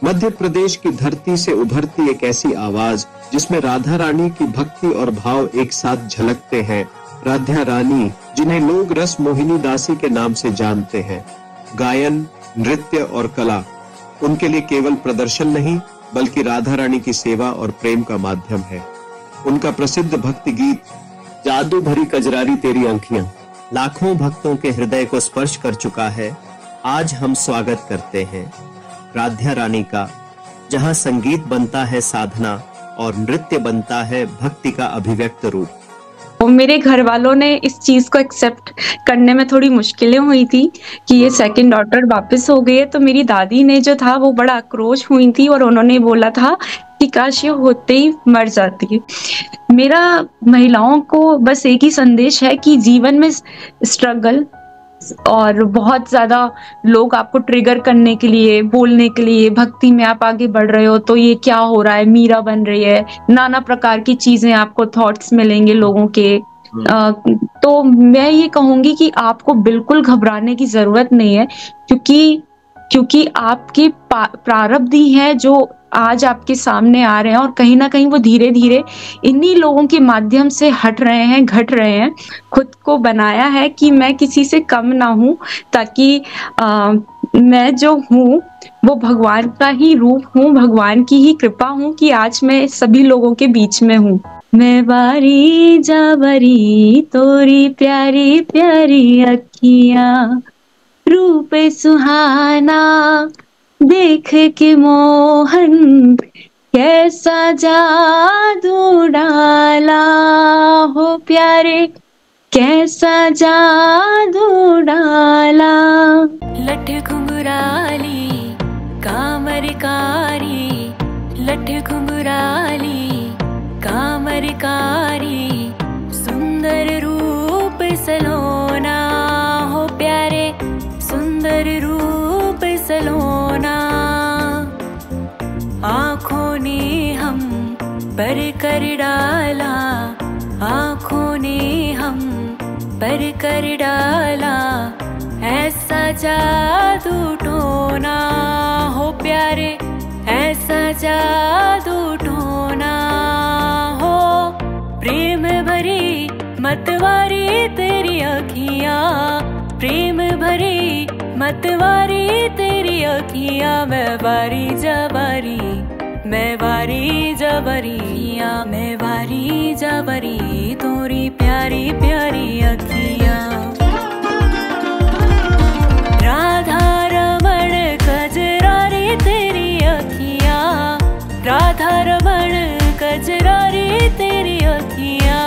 मध्य प्रदेश की धरती से उभरती एक ऐसी आवाज जिसमें राधा रानी की भक्ति और भाव एक साथ झलकते हैं। राधा रानी, जिन्हें लोग रस मोहिनी दासी के नाम से जानते हैं। गायन, नृत्य और कला उनके लिए केवल प्रदर्शन नहीं बल्कि राधा रानी की सेवा और प्रेम का माध्यम है। उनका प्रसिद्ध भक्ति गीत जादू भरी कजरारी तेरी आंखियां लाखों भक्तों के हृदय को स्पर्श कर चुका है। आज हम स्वागत करते हैं राधा रानी का, जहां संगीत बनता है साधना और नृत्य बनता है भक्ति का अभिव्यक्त रूप। और मेरे घर वालों ने इस चीज को एक्सेप्ट करने में थोड़ी मुश्किलें हुई थी कि ये सेकंड डॉटर वापस हो गई है। तो मेरी दादी ने जो था वो बड़ा आक्रोश हुई थी और उन्होंने बोला था कि काश ये होते ही मर जाती। मेरा महिलाओं को बस एक ही संदेश है कि जीवन में स्ट्रगल और बहुत ज्यादा लोग आपको ट्रिगर करने के लिए, बोलने के लिए, भक्ति में आप आगे बढ़ रहे हो तो ये क्या हो रहा है, मीरा बन रही है, नाना प्रकार की चीजें आपको थॉट्स मिलेंगे लोगों के। तो मैं ये कहूंगी कि आपको बिल्कुल घबराने की जरूरत नहीं है, क्योंकि आपके प्रारब्ध ही है जो आज आपके सामने आ रहे हैं और कहीं ना कहीं वो धीरे धीरे इन्हीं लोगों के माध्यम से हट रहे हैं, घट रहे हैं। खुद को बनाया है कि मैं किसी से कम ना हूं, ताकि मैं जो हूं वो भगवान का ही रूप हूं, भगवान की ही कृपा हूं कि आज मैं सभी लोगों के बीच में हूं। मैं बारी जावरी तोरी प्यारी प्यारी अखियां, रूप सुहाना देख के मोहन, कैसा जादू डाला हो प्यारे, कैसा जादू डाला। लठ घुंघराली कामर कारी, लठ घुंघराली कामर कारी, सुंदर रूप सलोना हो प्यारे, सुंदर रूप सलोना। आँखों ने हम पर कर डाला, आँखों ने हम पर कर डाला, ऐसा जादू टोना हो प्यारे, ऐसा जादू टोना हो। प्रेम भरी मतवारी तेरी अखियां, प्रेम भरी मतवारी तेरी अखियां, मैं वारी जवारी, मैं वारी जवरिया, मैं वारी जवरी तोरी प्यारी प्यारी अखियां। राधा रमण कजरारी तेरी अखियां, राधा रमण कजरारी तेरी अखियां।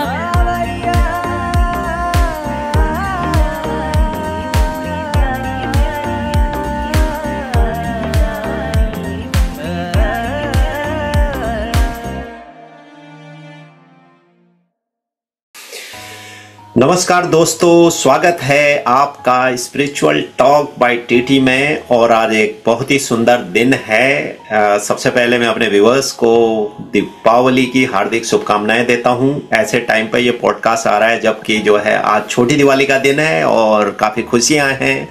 नमस्कार दोस्तों, स्वागत है आपका स्पिरिचुअल टॉक बाय टीटी में। और आज एक बहुत ही सुंदर दिन है। सबसे पहले मैं अपने व्यूअर्स को दीपावली की हार्दिक शुभकामनाएं देता हूं। ऐसे टाइम पर ये पॉडकास्ट आ रहा है जबकि जो है आज छोटी दिवाली का दिन है और काफ़ी खुशियां हैं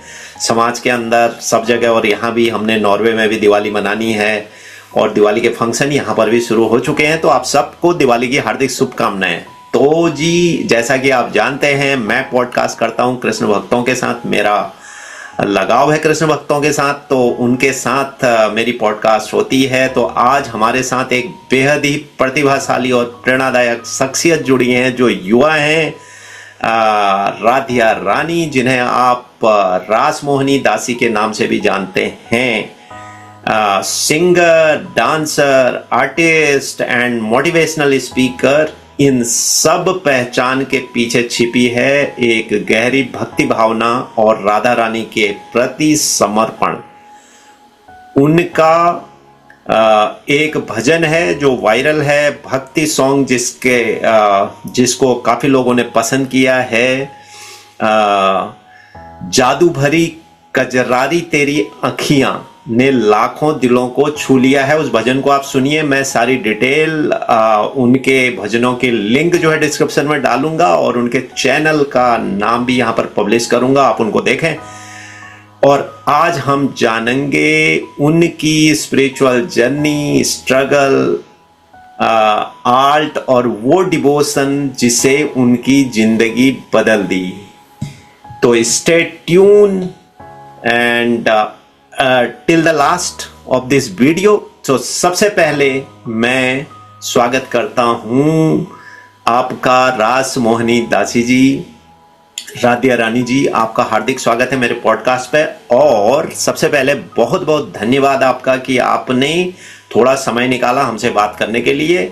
समाज के अंदर सब जगह। और यहाँ भी हमने नॉर्वे में भी दिवाली मनानी है और दिवाली के फंक्शन यहाँ पर भी शुरू हो चुके हैं। तो आप सबको दिवाली की हार्दिक शुभकामनाएं। तो जी, जैसा कि आप जानते हैं मैं पॉडकास्ट करता हूं कृष्ण भक्तों के साथ, मेरा लगाव है कृष्ण भक्तों के साथ, तो उनके साथ मेरी पॉडकास्ट होती है। तो आज हमारे साथ एक बेहद ही प्रतिभाशाली और प्रेरणादायक शख्सियत जुड़ी हैं जो युवा हैं, राधा रानी, जिन्हें आप रास मोहिनी दासी के नाम से भी जानते हैं। Singer, dancer, artist and motivational speaker, इन सब पहचान के पीछे छिपी है एक गहरी भक्ति भावना और राधा रानी के प्रति समर्पण। उनका एक भजन है जो वायरल है, भक्ति सॉन्ग, जिसको काफी लोगों ने पसंद किया है, जादू भरी कजरारी तेरी आँखियां ने लाखों दिलों को छू लिया है। उस भजन को आप सुनिए। मैं सारी डिटेल उनके भजनों के लिंक जो है डिस्क्रिप्शन में डालूंगा और उनके चैनल का नाम भी यहाँ पर पब्लिश करूंगा, आप उनको देखें। और आज हम जानेंगे उनकी स्पिरिचुअल जर्नी, स्ट्रगल, आर्ट और वो डिवोशन जिसे उनकी जिंदगी बदल दी। तो stay tune and till the last of this video. तो सबसे पहले मैं स्वागत करता हूं आपका रास मोहिनी दासी जी, राध्या रानी जी, आपका हार्दिक स्वागत है मेरे पॉडकास्ट पे। और सबसे पहले बहुत बहुत धन्यवाद आपका कि आपने थोड़ा समय निकाला हमसे बात करने के लिए।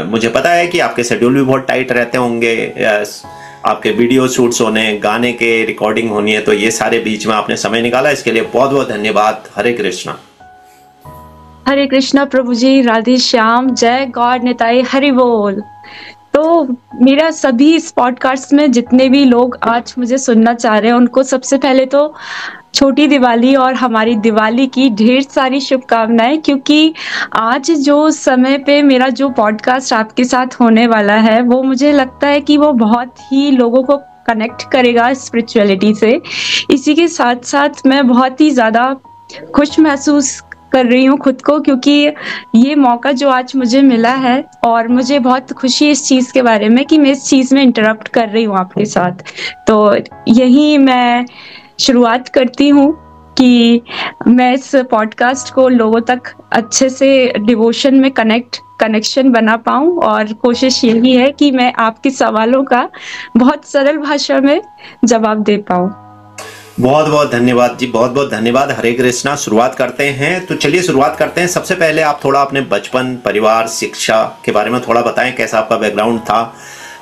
मुझे पता है कि आपके शेड्यूल भी बहुत टाइट रहते होंगे, आपके वीडियो शूट्स होने, गाने के रिकॉर्डिंग होनी है, तो ये सारे बीच में आपने समय निकाला, इसके लिए बहुत बहुत धन्यवाद। हरे कृष्णा। हरे कृष्णा प्रभु जी, राधे श्याम, जय गॉड निताई, हरि बोल। तो मेरा सभी इस पॉडकास्ट में जितने भी लोग आज मुझे सुनना चाह रहे हैं उनको सबसे पहले तो छोटी दिवाली और हमारी दिवाली की ढेर सारी शुभकामनाएं, क्योंकि आज जो समय पे मेरा जो पॉडकास्ट आपके साथ होने वाला है वो मुझे लगता है कि वो बहुत ही लोगों को कनेक्ट करेगा स्पिरिचुअलिटी से। इसी के साथ साथ मैं बहुत ही ज़्यादा खुश महसूस कर रही हूँ खुद को, क्योंकि ये मौका जो आज मुझे मिला है और मुझे बहुत खुशी है इस चीज़ के बारे में कि मैं इस चीज़ में इंटरप्ट कर रही हूँ आपके साथ। तो यही मैं शुरुआत करती हूँ कि मैं इस पॉडकास्ट को लोगों तक अच्छे से डिवोशन में कनेक्शन बना पाऊँ, और कोशिश यही है कि मैं आपके सवालों का बहुत सरल भाषा में जवाब दे पाऊँ। बहुत बहुत धन्यवाद जी, बहुत बहुत धन्यवाद। हरे कृष्णा। शुरुआत करते हैं, तो चलिए शुरुआत करते हैं। सबसे पहले आप थोड़ा अपने बचपन, परिवार, शिक्षा के बारे में थोड़ा बताएं, कैसा आपका बैकग्राउंड था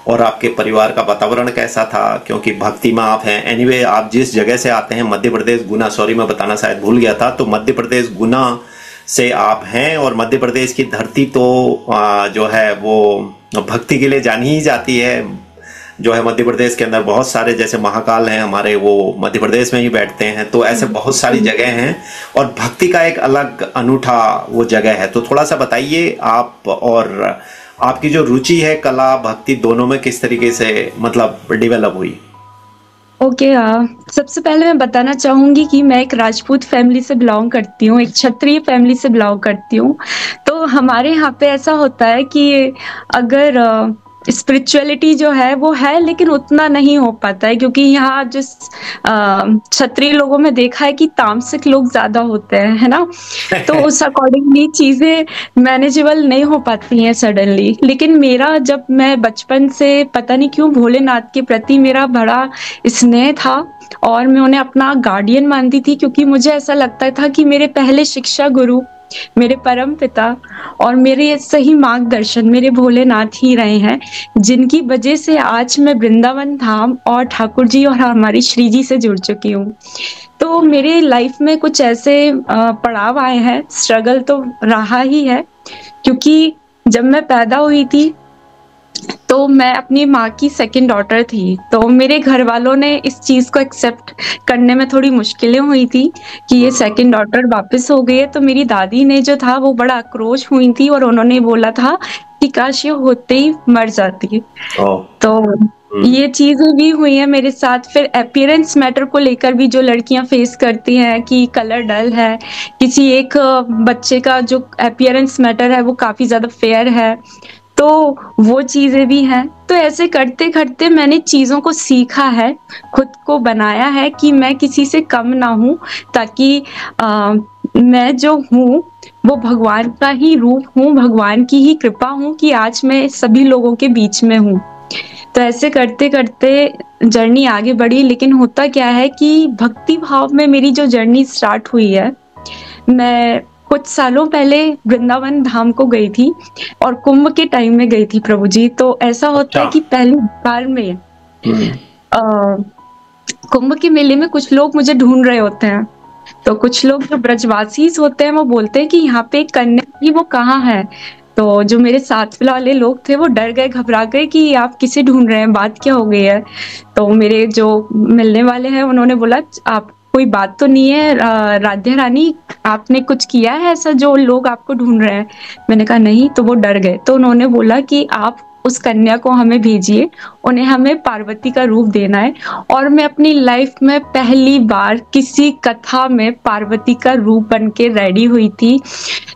और आपके परिवार का वातावरण कैसा था, क्योंकि भक्ति में आप हैं। एनीवे, आप जिस जगह से आते हैं, मध्य प्रदेश गुना, सॉरी मैं बताना शायद भूल गया था, तो मध्य प्रदेश गुना से आप हैं, और मध्य प्रदेश की धरती तो जो है वो भक्ति के लिए जानी ही जाती है। जो है मध्य प्रदेश के अंदर बहुत सारे, जैसे महाकाल हैं हमारे, वो मध्य प्रदेश में ही बैठते हैं, तो ऐसे बहुत सारी जगह हैं और भक्ति का एक अलग अनूठा वो जगह है। तो थोड़ा सा बताइए आप, और आपकी जो रुचि है कला भक्ति दोनों में किस तरीके से मतलब डेवलप हुई? ओके, सबसे पहले मैं बताना चाहूंगी कि मैं एक राजपूत फैमिली से बिलोंग करती हूँ, एक क्षत्रिय फैमिली से बिलोंग करती हूँ। तो हमारे यहाँ पे ऐसा होता है कि अगर स्पिरिचुअलिटी जो है वो है, लेकिन उतना नहीं हो पाता है, क्योंकि यहाँ जिस क्षत्रिय लोगों में देखा है कि तामसिक लोग ज्यादा होते हैं, है ना। तो उस अकॉर्डिंगली चीजें मैनेजेबल नहीं हो पाती हैं सडनली। लेकिन मेरा, जब मैं बचपन से पता नहीं क्यों भोलेनाथ के प्रति मेरा बड़ा स्नेह था और मैं उन्हें अपना गार्डियन मानती थी, क्योंकि मुझे ऐसा लगता था कि मेरे पहले शिक्षा गुरु, मेरे परम पिता और मेरे सही मार्गदर्शन मेरे भोलेनाथ ही रहे हैं, जिनकी वजह से आज मैं वृंदावन धाम और ठाकुर जी और हमारी श्री जी से जुड़ चुकी हूँ। तो मेरे लाइफ में कुछ ऐसे पड़ाव आए हैं, स्ट्रगल तो रहा ही है, क्योंकि जब मैं पैदा हुई थी तो मैं अपनी माँ की सेकंड डॉटर थी। तो मेरे घर वालों ने इस चीज़ को एक्सेप्ट करने में थोड़ी मुश्किलें हुई थी कि ये सेकंड डॉटर वापस हो गई है। तो मेरी दादी ने जो था वो बड़ा आक्रोश हुई थी और उन्होंने बोला था कि काश ये होते ही मर जाती। तो ये चीजें भी हुई हैं मेरे साथ। फिर अपीयरेंस मैटर को लेकर भी जो लड़कियां फेस करती हैं कि कलर डल है, किसी एक बच्चे का जो अपीयरेंस मैटर है वो काफी ज्यादा फेयर है, तो वो चीजें भी हैं। तो ऐसे करते करते मैंने चीजों को सीखा है, खुद को बनाया है कि मैं किसी से कम ना हूँ, ताकि मैं जो हूँ वो भगवान का ही रूप हूँ, भगवान की ही कृपा हूँ कि आज मैं सभी लोगों के बीच में हूँ। तो ऐसे करते करते जर्नी आगे बढ़ी। लेकिन होता क्या है कि भक्ति भाव में मेरी जो जर्नी स्टार्ट हुई है, मैं कुछ सालों पहले वृंदावन धाम को गई थी और कुंभ के टाइम में गई थी प्रभु जी। तो ऐसा होता है कि पहली बार में कुंभ के मेले में कुछ लोग मुझे ढूंढ रहे होते हैं। तो कुछ लोग जो ब्रजवासी होते हैं वो बोलते हैं कि यहाँ पे कन्या भी वो कहाँ है। तो जो मेरे साथ वाले लोग थे वो डर गए, घबरा गए कि आप किसे ढूंढ रहे हैं, बात क्या हो गई है। तो मेरे जो मिलने वाले हैं उन्होंने बोला आप कोई बात तो नहीं है राध्या रानी, आपने कुछ किया है ऐसा जो लोग आपको ढूंढ रहे हैं। मैंने कहा नहीं। तो वो डर गए। तो उन्होंने बोला कि आप उस कन्या को हमें भेजिए, उन्हें हमें पार्वती का रूप देना है। और मैं अपनी लाइफ में पहली बार किसी कथा में पार्वती का रूप बन के रेडी हुई थी,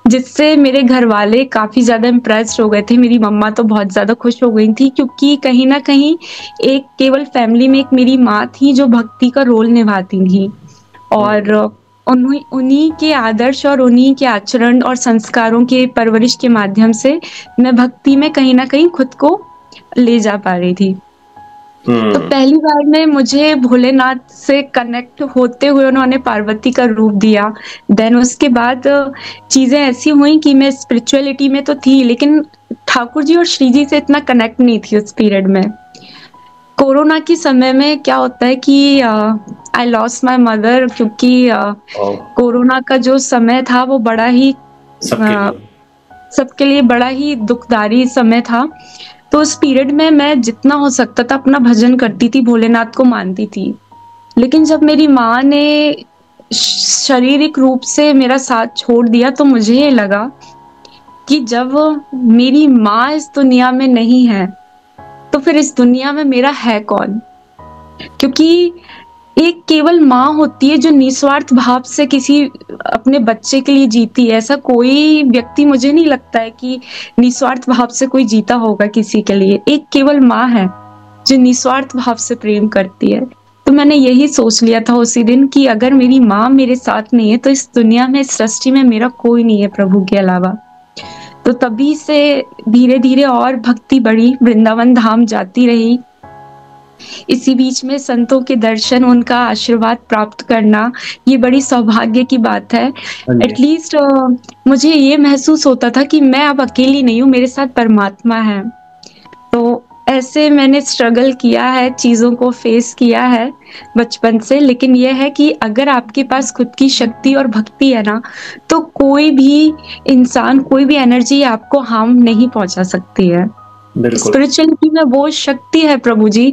जिससे मेरे घर वाले काफ़ी ज़्यादा इम्प्रेस्ड हो गए थे। मेरी मम्मा तो बहुत ज़्यादा खुश हो गई थी, क्योंकि कहीं न कहीं एक केवल फैमिली में एक मेरी माँ थी जो भक्ति का रोल निभाती थी, और उन्हीं के आदर्श और उन्हीं के आचरण और संस्कारों के परवरिश के माध्यम से मैं भक्ति में कहीं न कहीं खुद को ले जा पा रही थी। तो पहली बार में मुझे भोलेनाथ से कनेक्ट होते हुए उन्होंने पार्वती का रूप दिया। देन उसके बाद चीज़ें ऐसी हुई कि मैं स्पिरिचुअलिटी में तो थी, लेकिन ठाकुर जी और श्री जी से इतना कनेक्ट नहीं थी उस पीरियड में। कोरोना के समय में क्या होता है कि आई लॉस्ट माय मदर, क्योंकि कोरोना का जो समय था वो बड़ा ही सबके लिए बड़ा ही दुखदारी समय था। तो उस पीरियड में मैं जितना हो सकता था अपना भजन करती थी, भोलेनाथ को मानती थी। लेकिन जब मेरी माँ ने शारीरिक रूप से मेरा साथ छोड़ दिया, तो मुझे ये लगा कि जब मेरी माँ इस दुनिया में नहीं है, तो फिर इस दुनिया में मेरा है कौन? क्योंकि एक केवल माँ होती है जो निस्वार्थ भाव से किसी अपने बच्चे के लिए जीती है। ऐसा कोई व्यक्ति मुझे नहीं लगता है कि निस्वार्थ भाव से कोई जीता होगा किसी के लिए। एक केवल माँ है जो निस्वार्थ भाव से प्रेम करती है। तो मैंने यही सोच लिया था उसी दिन कि अगर मेरी माँ मेरे साथ नहीं है, तो इस दुनिया में, इस सृष्टि में मेरा कोई नहीं है प्रभु के अलावा। तो तभी से धीरे धीरे और भक्ति बढ़ी, वृंदावन धाम जाती रही। इसी बीच में संतों के दर्शन, उनका आशीर्वाद प्राप्त करना, ये बड़ी सौभाग्य की बात है। एटलीस्ट मुझे ये महसूस होता था कि मैं अब अकेली नहीं हूँ, मेरे साथ परमात्मा है। तो ऐसे मैंने स्ट्रगल किया है, चीज़ों को फेस किया है बचपन से। लेकिन यह है कि अगर आपके पास खुद की शक्ति और भक्ति है ना, तो कोई भी इंसान, कोई भी एनर्जी आपको हार्म नहीं पहुंचा सकती है। स्पिरिचुअलिटी में वो शक्ति है प्रभु जी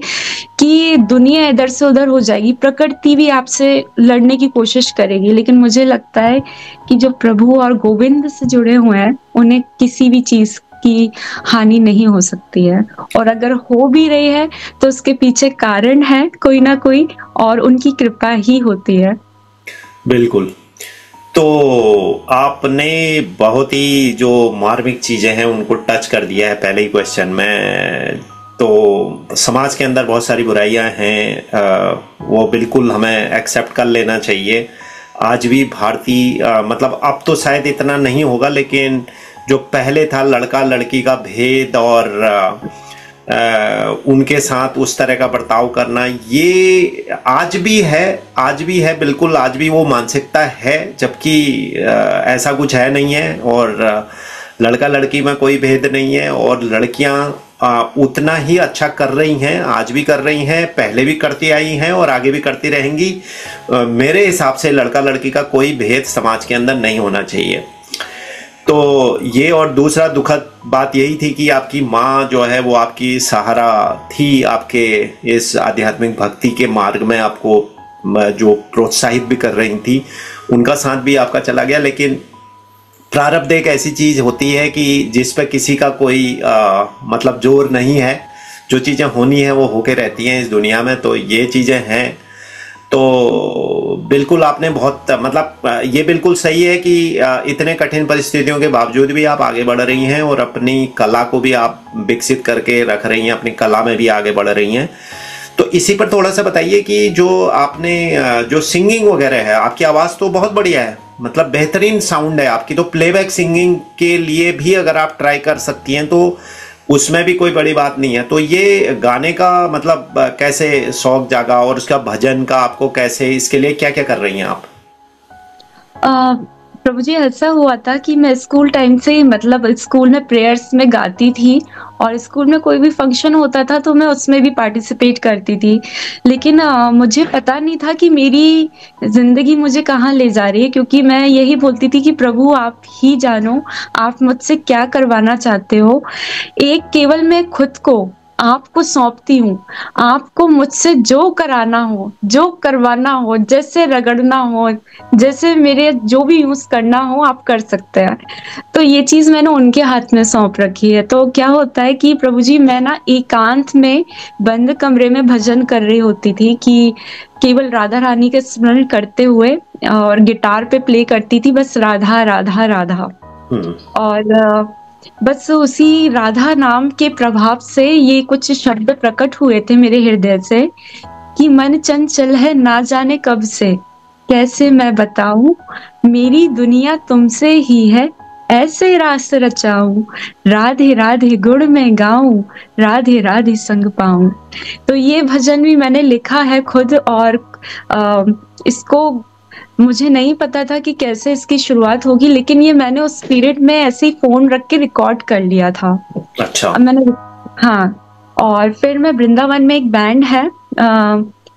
कि दुनिया इधर से उधर हो जाएगी, प्रकृति भी आपसे लड़ने की कोशिश करेगी, लेकिन मुझे लगता है कि जो प्रभु और गोविंद से जुड़े हुए हैं, उन्हें किसी भी चीज की हानि नहीं हो सकती है। और अगर हो भी रही है तो उसके पीछे कारण है कोई ना कोई, और उनकी कृपा ही होती है। बिल्कुल। तो आपने बहुत ही जो मार्मिक चीजें हैं उनको टच कर दिया है पहले ही क्वेश्चन में। तो समाज के अंदर बहुत सारी बुराइयां हैं, वो बिल्कुल हमें एक्सेप्ट कर लेना चाहिए। आज भी भारतीय मतलब अब तो शायद इतना नहीं होगा, लेकिन जो पहले था लड़का लड़की का भेद और उनके साथ उस तरह का बर्ताव करना, ये आज भी है बिल्कुल, आज भी वो मानसिकता है, जबकि ऐसा कुछ है नहीं है। और लड़का लड़की में कोई भेद नहीं है, और लड़कियां उतना ही अच्छा कर रही हैं, आज भी कर रही हैं, पहले भी करती आई हैं और आगे भी करती रहेंगी। मेरे हिसाब से लड़का लड़की का कोई भेद समाज के अंदर नहीं होना चाहिए। तो ये, और दूसरा दुखद बात यही थी कि आपकी माँ जो है वो आपकी सहारा थी, आपके इस आध्यात्मिक भक्ति के मार्ग में आपको जो प्रोत्साहित भी कर रही थी, उनका साथ भी आपका चला गया। लेकिन प्रारब्ध एक ऐसी चीज होती है कि जिस पर किसी का कोई मतलब जोर नहीं है। जो चीजें होनी है वो होके रहती हैं इस दुनिया में, तो ये चीजें हैं। तो बिल्कुल आपने बहुत मतलब ये बिल्कुल सही है कि इतने कठिन परिस्थितियों के बावजूद भी आप आगे बढ़ रही हैं और अपनी कला को भी आप विकसित करके रख रही हैं, अपनी कला में भी आगे बढ़ रही हैं। तो इसी पर थोड़ा सा बताइए कि जो आपने जो सिंगिंग वगैरह है, आपकी आवाज़ तो बहुत बढ़िया है, मतलब बेहतरीन साउंड है आपकी। तो प्लेबैक सिंगिंग के लिए भी अगर आप ट्राई कर सकती हैं तो उसमें भी कोई बड़ी बात नहीं है। तो ये गाने का मतलब कैसे शौक जागा, और उसका भजन का आपको कैसे, इसके लिए क्या क्या कर रही हैं आप? प्रभु जी, ऐसा हुआ था कि मैं स्कूल टाइम से ही मतलब स्कूल में प्रेयर्स में गाती थी, और स्कूल में कोई भी फंक्शन होता था तो मैं उसमें भी पार्टिसिपेट करती थी। लेकिन मुझे पता नहीं था कि मेरी जिंदगी मुझे कहाँ ले जा रही है, क्योंकि मैं यही बोलती थी कि प्रभु आप ही जानो, आप मुझसे क्या करवाना चाहते हो। एक केवल मैं खुद को आपको सौंपती हूँ। आपको मुझसे जो कराना हो, जो करवाना हो, जैसे रगड़ना हो, जैसे मेरे जो भी यूज़ करना हो आप कर सकते हैं। तो ये चीज़ मैंने उनके हाथ में सौंप रखी है। तो क्या होता है कि प्रभु जी मैं ना एकांत में बंद कमरे में भजन कर रही होती थी कि केवल राधा रानी का स्मरण करते हुए और गिटार पे प्ले करती थी बस राधा, राधा, राधा। और बस उसी राधा नाम के प्रभाव से ये कुछ शब्द प्रकट हुए थे मेरे हृदय से कि मन चंचल है ना जाने कब से, कैसे मैं बताऊं, मेरी दुनिया तुमसे ही है, ऐसे रास रचाऊं, राधे राधे गुण में गाऊं, राधे राधे संग पाऊं। तो ये भजन भी मैंने लिखा है खुद और इसको मुझे नहीं पता था कि कैसे इसकी शुरुआत होगी, लेकिन ये मैंने उस पीरियड में ऐसे ही फोन रख के रिकॉर्ड कर लिया था। अच्छा। अब मैंने हाँ, और फिर मैं वृंदावन में एक बैंड है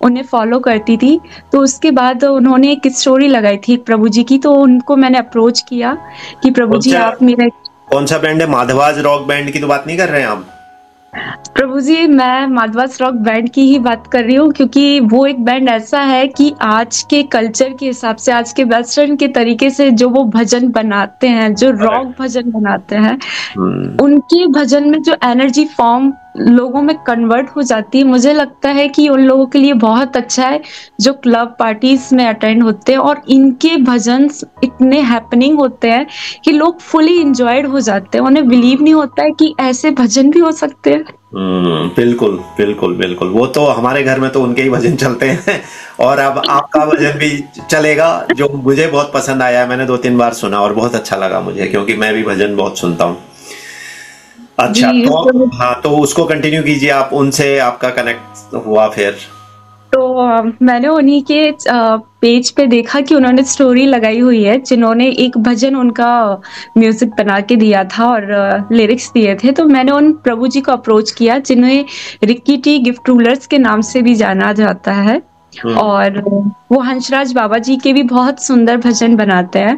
उन्हें फॉलो करती थी, तो उसके बाद उन्होंने एक स्टोरी लगाई थी प्रभु जी की, तो उनको मैंने अप्रोच किया कि प्रभु जी आप मेरा। कौन सा बैंड है? माधवाज रॉक बैंड की तो बात नहीं कर रहे हैं आप? प्रभु जी मैं माधवास रॉक बैंड की ही बात कर रही हूँ, क्योंकि वो एक बैंड ऐसा है कि आज के कल्चर के हिसाब से, आज के वेस्टर्न के तरीके से जो वो भजन बनाते हैं, जो रॉक भजन बनाते हैं, उनके भजन में जो एनर्जी फॉर्म लोगों में कन्वर्ट हो जाती है, मुझे लगता है कि उन लोगों के लिए बहुत अच्छा है जो क्लब पार्टीज में अटेंड होते हैं। और इनके भजन इतने हैपनिंग होते हैं कि लोग फुली इंजॉयड हो जाते हैं, उन्हें बिलीव नहीं होता है कि ऐसे भजन भी हो सकते हैं। बिल्कुल बिल्कुल बिल्कुल, वो तो हमारे घर में तो उनके ही भजन चलते हैं और अब आपका भजन भी चलेगा, जो मुझे बहुत पसंद आया। मैंने 2-3 बार सुना और बहुत अच्छा लगा मुझे, क्योंकि मैं भी भजन बहुत सुनता हूँ। अच्छा, तो हाँ, तो उसको कंटिन्यू कीजिए आप, उनसे आपका कनेक्ट हुआ फिर? तो मैंने उन्हीं के पेज पे देखा कि उन्होंने स्टोरी लगाई हुई है, जिन्होंने एक भजन उनका म्यूजिक बना के दिया था और लिरिक्स दिए थे। तो मैंने उन प्रभु जी को अप्रोच किया, जिन्हें रिक्की टी गिफ्ट रूलर्स के नाम से भी जाना जाता है, और वो हंसराज बाबा जी के भी बहुत सुंदर भजन बनाते हैं।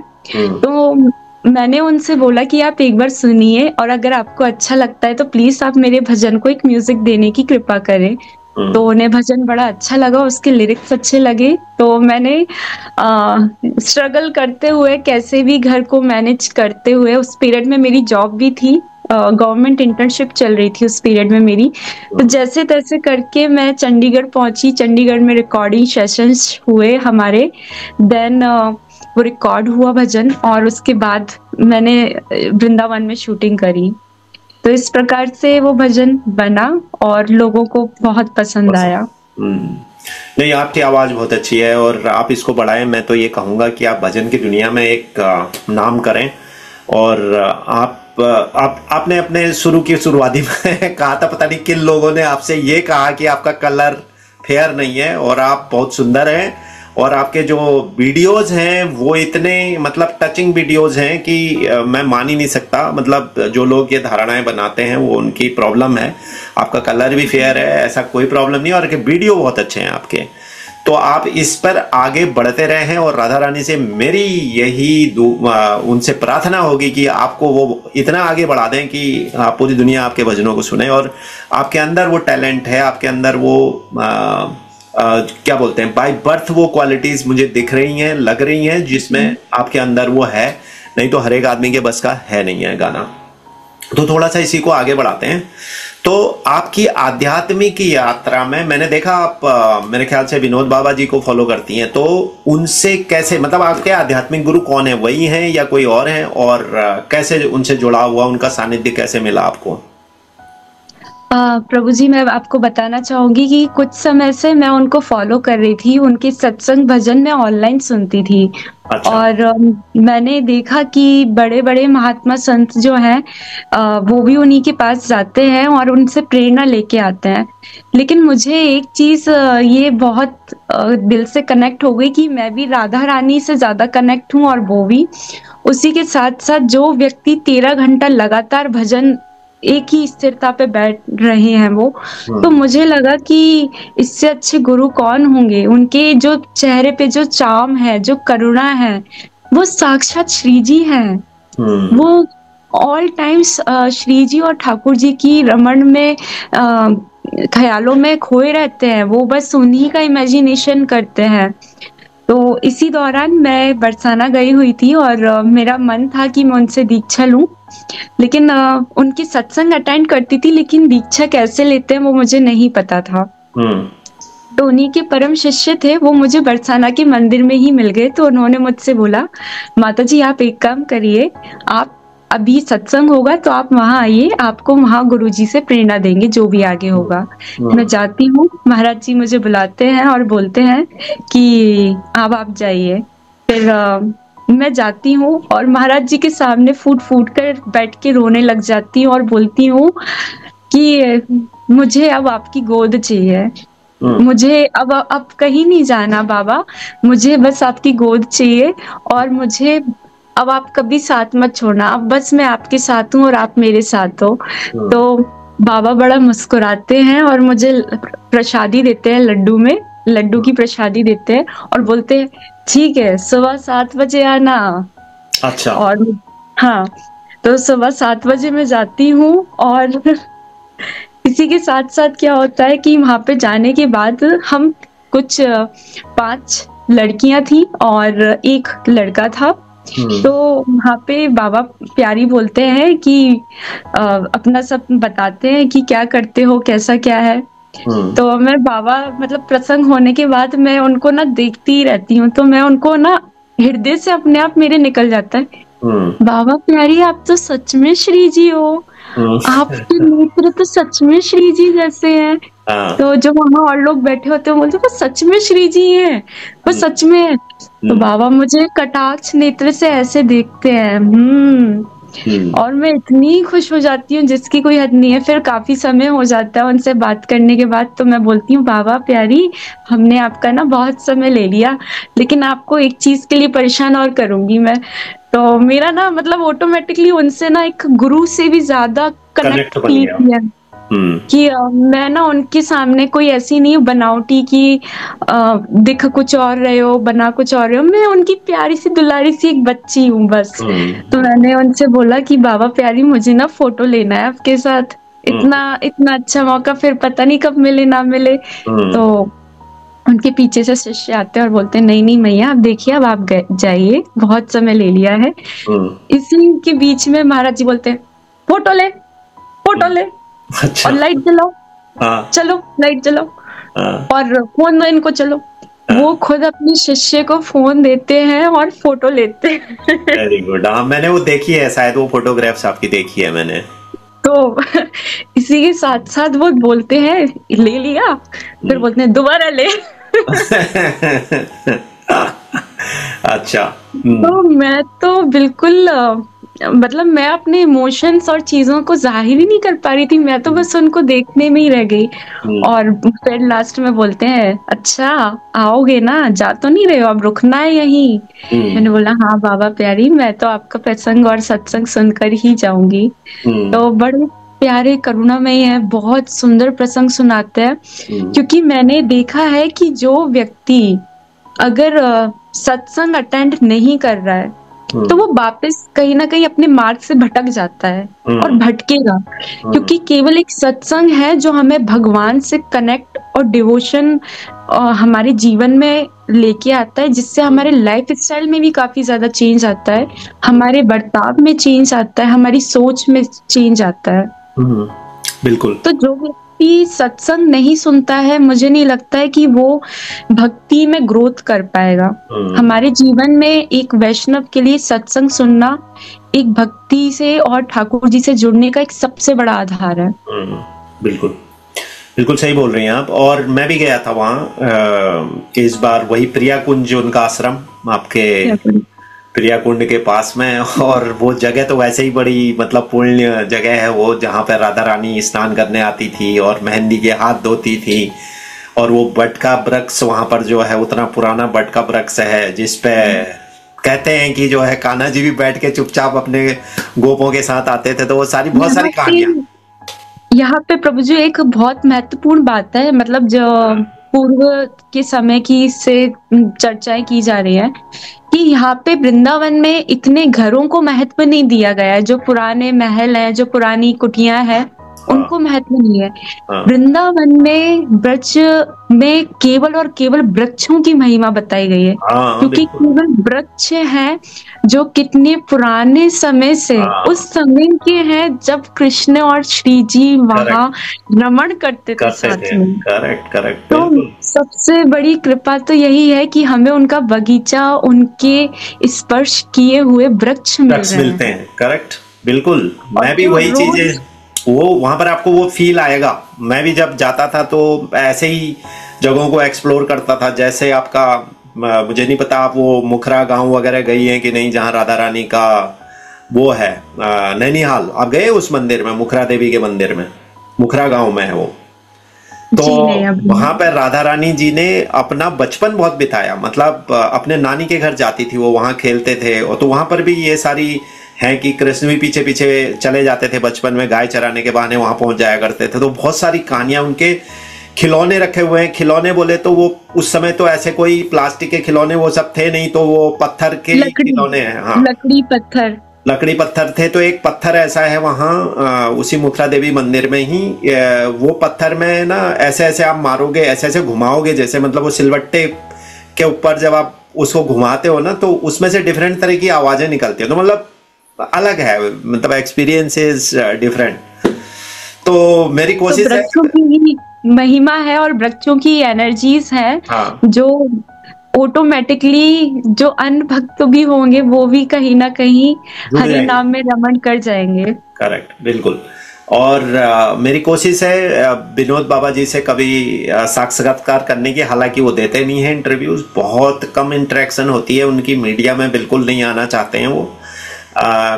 तो मैंने उनसे बोला कि आप एक बार सुनिए और अगर आपको अच्छा लगता है तो प्लीज आप मेरे भजन को एक म्यूजिक देने की कृपा करें। तो उन्हें भजन बड़ा अच्छा लगा, उसके लिरिक्स अच्छे लगे। तो मैंने स्ट्रगल करते हुए, कैसे भी घर को मैनेज करते हुए, उस पीरियड में मेरी जॉब भी थी, गवर्नमेंट इंटर्नशिप चल रही थी उस पीरियड में मेरी, तो जैसे तैसे करके मैं चंडीगढ़ पहुंची। चंडीगढ़ में रिकॉर्डिंग सेशंस हुए हमारे, देन वो रिकॉर्ड हुआ भजन, और उसके बाद मैंने वृंदावन में शूटिंग करी। तो इस प्रकार से वो भजन बना और लोगों को बहुत पसंद आया। नहीं, आपकी आवाज बहुत अच्छी है और आप इसको बढ़ाएं। मैं तो ये कहूंगा कि आप भजन की दुनिया में एक नाम करें। और आपने अपने शुरुआती में कहा था, पता नहीं किन लोगों ने आपसे ये कहा कि आपका कलर फेयर नहीं है और आप बहुत सुंदर हैं, और आपके जो वीडियोस हैं वो इतने मतलब टचिंग वीडियोस हैं कि मैं मान ही नहीं सकता। मतलब जो लोग ये धारणाएं बनाते हैं वो उनकी प्रॉब्लम है। आपका कलर भी फेयर है, ऐसा कोई प्रॉब्लम नहीं, और वीडियो बहुत अच्छे हैं आपके। तो आप इस पर आगे बढ़ते रहे हैं, और राधा रानी से मेरी यही उनसे प्रार्थना होगी कि आपको वो इतना आगे बढ़ा दें कि पूरी दुनिया आपके भजनों को सुने। और आपके अंदर वो टैलेंट है, आपके अंदर वो क्या बोलते हैं, बाय बर्थ वो क्वालिटीज मुझे दिख रही हैं, लग रही हैं, जिसमें आपके अंदर वो है। नहीं तो हर एक आदमी के बस का है नहीं है गाना। तो थोड़ा सा इसी को आगे बढ़ाते हैं। तो आपकी आध्यात्मिक यात्रा में मैंने देखा आप मेरे ख्याल से विनोद बाबा जी को फॉलो करती हैं, तो उनसे कैसे, मतलब आपके आध्यात्मिक गुरु कौन है, वही हैं या कोई और हैं, और कैसे उनसे जुड़ा हुआ, उनका सानिध्य कैसे मिला आपको? प्रभु जी, मैं आपको बताना चाहूंगी कि कुछ समय से मैं उनको फॉलो कर रही थी, उनके सत्संग भजन मैं ऑनलाइन सुनती थी। अच्छा। और मैंने देखा कि बड़े बड़े महात्मा संत जो हैं वो भी उन्हीं के पास जाते हैं और उनसे प्रेरणा लेके आते हैं। लेकिन मुझे एक चीज ये बहुत दिल से कनेक्ट हो गई कि मैं भी राधा रानी से ज्यादा कनेक्ट हूँ और वो भी। उसी के साथ साथ जो व्यक्ति 13 घंटा लगातार भजन एक ही स्थिरता पे बैठ रहे हैं वो, तो मुझे लगा कि इससे अच्छे गुरु कौन होंगे। उनके जो चेहरे पे जो चार्म है, जो करुणा है, वो साक्षात श्री जी हैं। वो ऑल टाइम्स श्री जी और ठाकुर जी की रमण में ख्यालों में खोए रहते हैं, वो बस उन्हीं का इमेजिनेशन करते हैं। तो इसी दौरान मैं बरसाना गई हुई थी और मेरा मन था कि मैं उनसे दीक्षा लूं, लेकिन उनकी सत्संग अटेंड करती थी, लेकिन दीक्षा कैसे लेते हैं वो मुझे नहीं पता था। तो उन्हीं के परम शिष्य थे, वो मुझे बरसाना के मंदिर में ही मिल गए। तो उन्होंने मुझसे बोला, माता जी आप एक काम करिए, आप अभी सत्संग होगा तो आप वहां आइए, आपको वहां गुरुजी से प्रेरणा देंगे जो भी आगे होगा। मैं जाती हूँ, महाराज जी मुझे बुलाते हैं और बोलते हैं कि अब आप जाइए। फिर मैं जाती हूँ और महाराज जी के सामने फूट फूट कर बैठ के रोने लग जाती हूँ और बोलती हूँ कि मुझे अब आपकी गोद चाहिए, मुझे अब कहीं नहीं जाना बाबा, मुझे बस आपकी गोद चाहिए और मुझे अब आप कभी साथ मत छोड़ना, अब बस मैं आपके साथ हूँ और आप मेरे साथ हो। तो बाबा बड़ा मुस्कुराते हैं और मुझे प्रसादी देते हैं, लड्डू की प्रसादी देते हैं और बोलते हैं ठीक है सुबह 7 बजे आना। अच्छा। और हाँ, तो सुबह 7 बजे मैं जाती हूँ और इसी के साथ साथ क्या होता है कि वहां पे जाने के बाद हम कुछ 5 लड़कियां थी और एक लड़का था। तो वहां पे बाबा प्यारी बोलते हैं कि अपना सब बताते हैं कि क्या करते हो, कैसा क्या है। तो मैं बाबा मतलब प्रसंग होने के बाद मैं उनको ना देखती ही रहती हूँ, तो मैं उनको ना हृदय से अपने आप मेरे निकल जाता है, बाबा प्यारी आप तो सच में श्री जी हो, आपके नेत्र तो सच में श्री जी जैसे हैं। तो जो वहां और लोग बैठे होते हैं बोलते वो सच में श्री जी हैं, वो सच में है। तो बाबा मुझे कटाक्ष नेत्र से ऐसे देखते हैं और मैं इतनी खुश हो जाती हूँ जिसकी कोई हद नहीं है। फिर काफी समय हो जाता है उनसे बात करने के बाद, तो मैं बोलती हूँ बाबा प्यारी हमने आपका ना बहुत समय ले लिया, लेकिन आपको एक चीज के लिए परेशान और करूंगी मैं। तो मेरा ना मतलब ऑटोमेटिकली उनसे ना एक गुरु से भी ज्यादा कनेक्ट किया कि मैं ना उनके सामने कोई ऐसी नहीं बनावटी की दिख कुछ और रहे हो, बना कुछ और रहे हो, मैं उनकी प्यारी सी दुलारी सी एक बच्ची हूँ बस। तो मैंने उनसे बोला कि बाबा प्यारी मुझे ना फोटो लेना है आपके साथ, इतना अच्छा मौका फिर पता नहीं कब मिले ना मिले। तो उनके पीछे से शिष्य आते हैं और बोलते हैं नहीं मैया आप देखिए, अब आप जाइए, बहुत समय ले लिया है। इसी के बीच में महाराज जी बोलते हैं फोटो ले। अच्छा। और लाइट जलाओ। चलो लाइट जलाओ और फोन दो इनको, चलो। वो खुद अपने शिष्य को फोन देते हैं और फोटो लेते हैं। Very good. हाँ मैंने वो देखी है, शायद वो फोटोग्राफ्स आपकी देखी है मैंने। तो इसी के साथ साथ वो बोलते हैं ले लिया, फिर बोलते हैं दोबारा ले। अच्छा। तो मैं तो बिल्कुल मतलब मैं अपने इमोशंस और चीजों को जाहिर ही नहीं कर पा रही थी, मैं तो बस उनको देखने में ही रह गई। और फिर लास्ट में बोलते हैं अच्छा आओगे ना, जा तो नहीं रहे हो, अब रुकना है यहीं। मैंने बोला हाँ बाबा प्यारी मैं तो आपका प्रसंग और सत्संग सुनकर ही जाऊंगी। तो बड़े प्यारे करुणामय है, बहुत सुंदर प्रसंग सुनाते हैं। क्योंकि मैंने देखा है कि जो व्यक्ति अगर सत्संग अटेंड नहीं कर रहा है तो वो वापस कहीं ना कहीं अपने मार्ग से भटक जाता है और भटकेगा, क्योंकि केवल एक सत्संग है जो हमें भगवान से कनेक्ट और डिवोशन हमारे जीवन में लेके आता है, जिससे हमारे लाइफ स्टाइल में भी काफी ज्यादा चेंज आता है, हमारे बर्ताव में चेंज आता है, हमारी सोच में चेंज आता है। बिल्कुल। तो जो व्यक्ति सत्संग नहीं सुनता है, मुझे नहीं लगता है कि वो भक्ति में ग्रोथ कर पाएगा। हमारे जीवन में एक वैष्णव के लिए सत्संग सुनना एक भक्ति से और ठाकुर जी से जुड़ने का एक सबसे बड़ा आधार है। बिल्कुल बिल्कुल सही बोल रही हैं आप। और मैं भी गया था वहाँ इस बार, वही प्रिया कुंज उनका आश्रम आपके प्रिया कुंड के पास में। और वो जगह तो वैसे ही बड़ी मतलब पुण्य जगह है वो, जहाँ पर राधा रानी स्नान करने आती थी और मेहंदी के हाथ धोती थी। और वो बट का वृक्ष वहां पर जो है उतना पुराना बट का वृक्ष है जिसपे कहते हैं कि जो है कान्हा जी भी बैठ के चुपचाप अपने गोपों के साथ आते थे। तो वो सारी बहुत सारी कहानियां यहाँ पे प्रभु जी एक बहुत महत्वपूर्ण बात है, मतलब जो पूर्व के समय की से चर्चाएं की जा रही है कि यहाँ पे वृंदावन में इतने घरों को महत्व नहीं दिया गया है। जो पुराने महल हैं, जो पुरानी कुटियां हैं, उनको महत्व नहीं है। वृंदावन में ब्रज में केवल और केवल वृक्षों की महिमा बताई गई है, क्योंकि केवल वृक्ष हैं जो कितने पुराने समय से उस समय के हैं जब कृष्ण और श्री जी वहाँ रमण करते थे साथ में। करेक्ट। तो सबसे बड़ी कृपा तो यही है कि हमें उनका बगीचा, उनके स्पर्श किए हुए वृक्ष मिलते हैं। करेक्ट, बिल्कुल। मैं भी वही चीजें, वो वहां पर आपको वो फील आएगा। मैं भी जब जाता था तो ऐसे ही जगहों को एक्सप्लोर करता था। जैसे आपका, मुझे नहीं पता आप वो मुखरा गांव वगैरह गई हैं कि नहीं, जहां राधा रानी का वो है, नैनीहाल। आप गए उस मंदिर में, मुखरा देवी के मंदिर में? मुखरा गांव में है वो। तो वहां पर राधा रानी जी ने अपना बचपन बहुत बिताया। मतलब अपने नानी के घर जाती थी वो, वहां खेलते थे। और तो वहां पर भी ये सारी हैं कि कृष्ण भी पीछे पीछे चले जाते थे बचपन में, गाय चराने के बहाने वहां पहुंच जाया करते थे। तो बहुत सारी कहानियां, उनके खिलौने रखे हुए हैं। खिलौने बोले तो वो उस समय तो ऐसे कोई प्लास्टिक के खिलौने वो सब थे नहीं, तो वो पत्थर के खिलौने हैं। हाँ, लकड़ी पत्थर थे। तो एक पत्थर ऐसा है वहां उसी मुखरा देवी मंदिर में ही, वो पत्थर में ना ऐसे ऐसे आप मारोगे, ऐसे ऐसे घुमाओगे, जैसे मतलब वो सिलवट्टे के ऊपर जब आप उसको घुमाते हो ना, तो उसमें से डिफरेंट तरह की आवाजें निकलती है। तो मतलब अलग है, मतलब एक्सपीरियंस इज डिफरेंट। तो मेरी कोशिश है, वृक्षों की महिमा है और वृक्षों की एनर्जीज है। हाँ। जो ऑटोमेटिकली जो अन्य भक्त भी होंगे वो भी कहीं ना कहीं हरि नाम में रमण कर जाएंगे। करेक्ट, बिल्कुल। और मेरी कोशिश है विनोद बाबा जी से कभी साक्षात्कार करने की। हालांकि वो देते नहीं है इंटरव्यूज, बहुत कम इंटरेक्शन होती है उनकी, मीडिया में बिल्कुल नहीं आना चाहते हैं वो।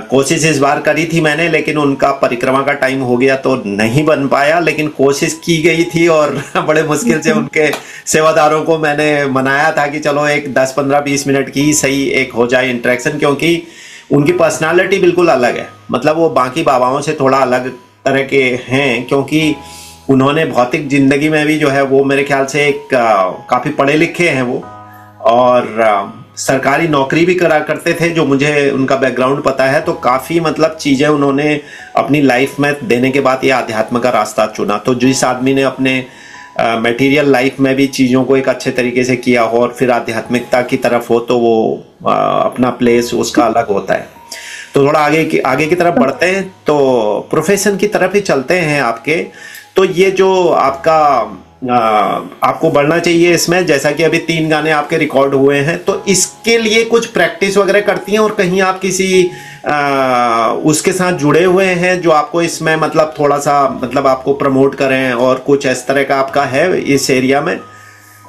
कोशिश इस बार करी थी मैंने, लेकिन उनका परिक्रमा का टाइम हो गया तो नहीं बन पाया। लेकिन कोशिश की गई थी और बड़े मुश्किल से उनके सेवादारों को मैंने मनाया था कि चलो एक 10-15-20 मिनट की सही एक हो जाए इंटरेक्शन, क्योंकि उनकी पर्सनालिटी बिल्कुल अलग है। मतलब वो बाकी बाबाओं से थोड़ा अलग तरह के हैं, क्योंकि उन्होंने भौतिक जिंदगी में भी जो है वो मेरे ख्याल से एक काफी पढ़े लिखे हैं वो, और सरकारी नौकरी भी करा करते थे, जो मुझे उनका बैकग्राउंड पता है। तो काफी मतलब चीजें उन्होंने अपनी लाइफ में देने के बाद ये आध्यात्म का रास्ता चुना। तो जिस आदमी ने अपने मटेरियल लाइफ में भी चीजों को एक अच्छे तरीके से किया हो और फिर आध्यात्मिकता की तरफ हो, तो वो अपना प्लेस उसका अलग होता है। तो थोड़ा आगे की तरफ बढ़ते हैं, तो प्रोफेशन की तरफ ही चलते हैं आपके। तो ये जो आपका आपको बढ़ना चाहिए इसमें, जैसा कि अभी 3 गाने आपके रिकॉर्ड हुए हैं, तो इसके लिए कुछ प्रैक्टिस वगैरह करती हैं, और कहीं आप किसी उसके साथ जुड़े हुए हैं जो आपको इसमें मतलब थोड़ा सा मतलब आपको प्रमोट करें, और कुछ इस तरह का आपका है इस एरिया में?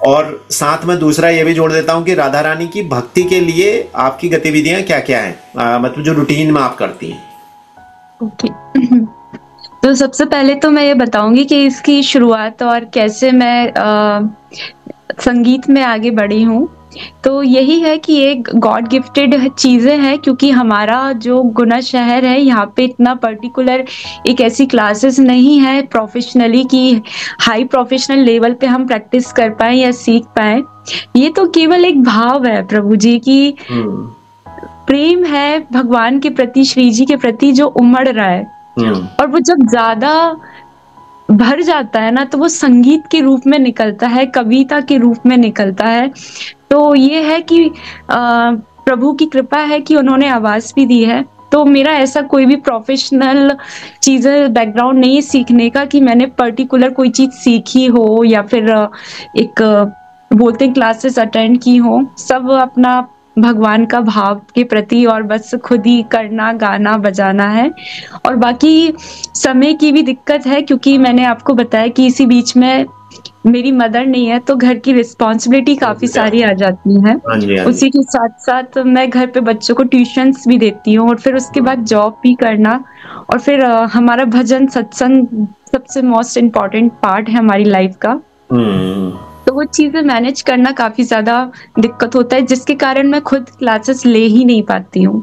और साथ में दूसरा ये भी जोड़ देता हूं कि राधा रानी की भक्ति के लिए आपकी गतिविधियां क्या क्या हैं, मतलब जो रूटीन में आप करती हैं। ओके। तो सबसे पहले तो मैं ये बताऊंगी कि इसकी शुरुआत और कैसे मैं संगीत में आगे बढ़ी हूँ। तो यही है कि एक गॉड गिफ्टेड चीजें हैं, क्योंकि हमारा जो गुना शहर है यहाँ पे इतना पर्टिकुलर एक ऐसी क्लासेस नहीं है प्रोफेशनली कि हाई प्रोफेशनल लेवल पे हम प्रैक्टिस कर पाए या सीख पाए। ये तो केवल एक भाव है प्रभु जी की, प्रेम है भगवान के प्रति, श्री जी के प्रति जो उमड़ रहा है। और वो जब ज्यादा भर जाता है ना, तो वो संगीत के रूप में निकलता है, कविता के रूप में निकलता है। तो ये है कि प्रभु की कृपा है कि उन्होंने आवाज भी दी है। तो मेरा ऐसा कोई भी प्रोफेशनल चीजें बैकग्राउंड नहीं है सीखने का कि मैंने पर्टिकुलर कोई चीज सीखी हो या फिर एक बोलते हैं क्लासेस अटेंड की हो। सब अपना भगवान का भाव के प्रति और बस खुद ही करना, गाना बजाना है। और बाकी समय की भी दिक्कत है, क्योंकि मैंने आपको बताया कि इसी बीच में मेरी मदर नहीं है, तो घर की रिस्पॉन्सिबिलिटी काफी सारी आ जाती है। उसी के साथ साथ मैं घर पे बच्चों को ट्यूशंस भी देती हूँ, और फिर उसके बाद जॉब भी करना, और फिर हमारा भजन सत्संग सबसे मोस्ट इम्पोर्टेंट पार्ट है हमारी लाइफ का। तो वो चीजें मैनेज करना काफी ज्यादा दिक्कत होता है, जिसके कारण मैं खुद क्लासेस ले ही नहीं पाती हूँ।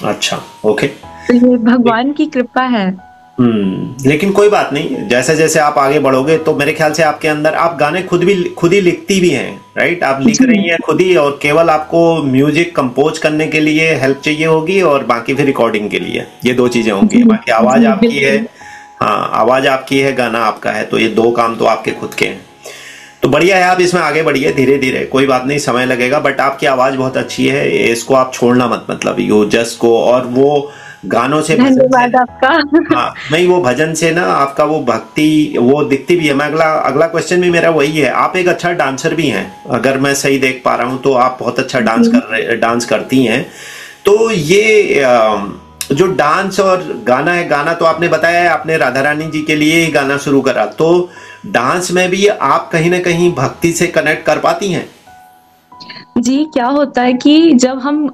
अच्छा, ओके। तो ये भगवान की कृपा है। लेकिन कोई बात नहीं, जैसे जैसे आप आगे बढ़ोगे तो मेरे ख्याल से आपके अंदर, आप गाने खुद ही लिखती भी हैं, राइट? आप लिख रही हैं खुद ही, और केवल आपको म्यूजिक कंपोज करने के लिए हेल्प चाहिए होगी और बाकी फिर रिकॉर्डिंग के लिए, ये दो चीजें होंगी। बाकी आवाज आपकी है, हाँ आवाज आपकी है, गाना आपका है, तो ये दो काम तो आपके खुद के हैं। तो बढ़िया है, आप इसमें आगे बढ़िए धीरे धीरे, कोई बात नहीं, समय लगेगा, बट आपकी आवाज बहुत अच्छी है, इसको आप छोड़ना मत, मतलब यू जस्ट को। और वो गानों से, धन्यवाद आपका। हाँ नहीं, वो भजन से ना आपका वो भक्ति वो दिखती भी है। मैं अगला क्वेश्चन भी मेरा वही है, आप एक अच्छा डांसर भी हैं, अगर मैं सही देख पा रहा हूँ तो आप बहुत अच्छा डांस करती हैं। तो ये जो डांस और गाना है, गाना तो आपने बताया है आपने राधा रानी जी के लिए ही गाना शुरू करा, तो डांस में भी आप कहीं ना कहीं भक्ति से कनेक्ट कर पाती हैं? जी, क्या होता है कि जब हम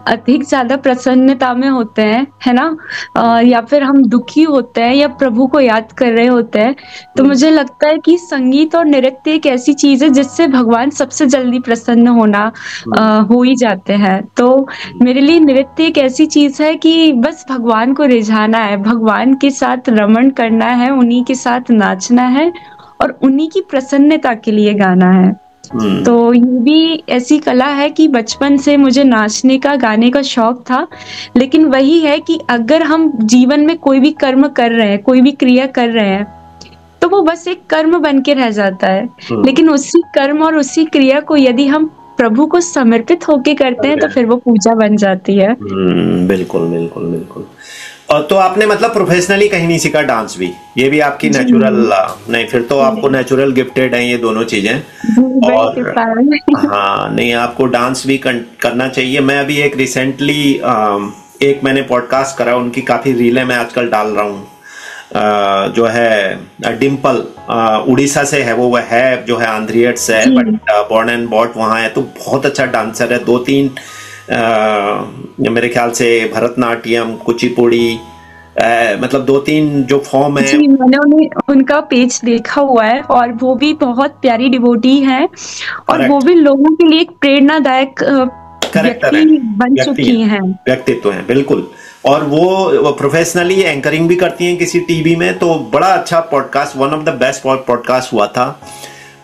अधिक ज़्यादा प्रसन्नता में होते हैं, है ना? या फिर हम दुखी होते हैं या प्रभु को याद कर रहे होते हैं, तो मुझे लगता है कि संगीत और नृत्य एक ऐसी चीज़ है जिससे भगवान सबसे जल्दी प्रसन्न हो ही जाते हैं। तो मेरे लिए नृत्य एक ऐसी चीज़ है कि बस भगवान को रिझाना है, भगवान के साथ रमण करना है, उन्हीं के साथ नाचना है और उन्हीं की प्रसन्नता के लिए गाना है। तो ये भी ऐसी कला है कि बचपन से मुझे नाचने का, गाने का शौक था, लेकिन वही है कि अगर हम जीवन में कोई भी कर्म कर रहे हैं, कोई भी क्रिया कर रहे हैं, तो वो बस एक कर्म बन के रह जाता है। लेकिन उसी कर्म और उसी क्रिया को यदि हम प्रभु को समर्पित होके करते हैं तो फिर वो पूजा बन जाती है। बिल्कुल बिल्कुल बिल्कुल। और तो आपने मतलब प्रोफेशनली कहीं नहीं सीखा डांस भी, ये भी आपकी नेचुरल नहीं, फिर तो आपको नेचुरल गिफ्टेड है ये दोनों चीजें। और हाँ नहीं, आपको डांस भी करना चाहिए। मैं अभी एक रिसेंटली एक मैंने पॉडकास्ट करा, उनकी काफी रीलें मैं आजकल डाल रहा हूँ, जो है डिम्पल, उड़ीसा से है वो है, जो है आंध्रियट से है, बट बॉर्न एंड बॉट वहाँ है, तो बहुत अच्छा डांसर है। 2-3 मेरे ख्याल से भरतनाट्यम, कुचिपुड़ी, मतलब 2-3 जो फॉर्म है। जी, मैंने उनका पेज देखा हुआ है और वो भी बहुत प्यारी डिवोटी है और वो भी लोगों के लिए एक प्रेरणादायक व्यक्तित्व है, बिल्कुल। और वो प्रोफेशनली एंकरिंग भी करती हैं किसी टीवी में, तो बड़ा अच्छा podcast, one of the best podcast हुआ था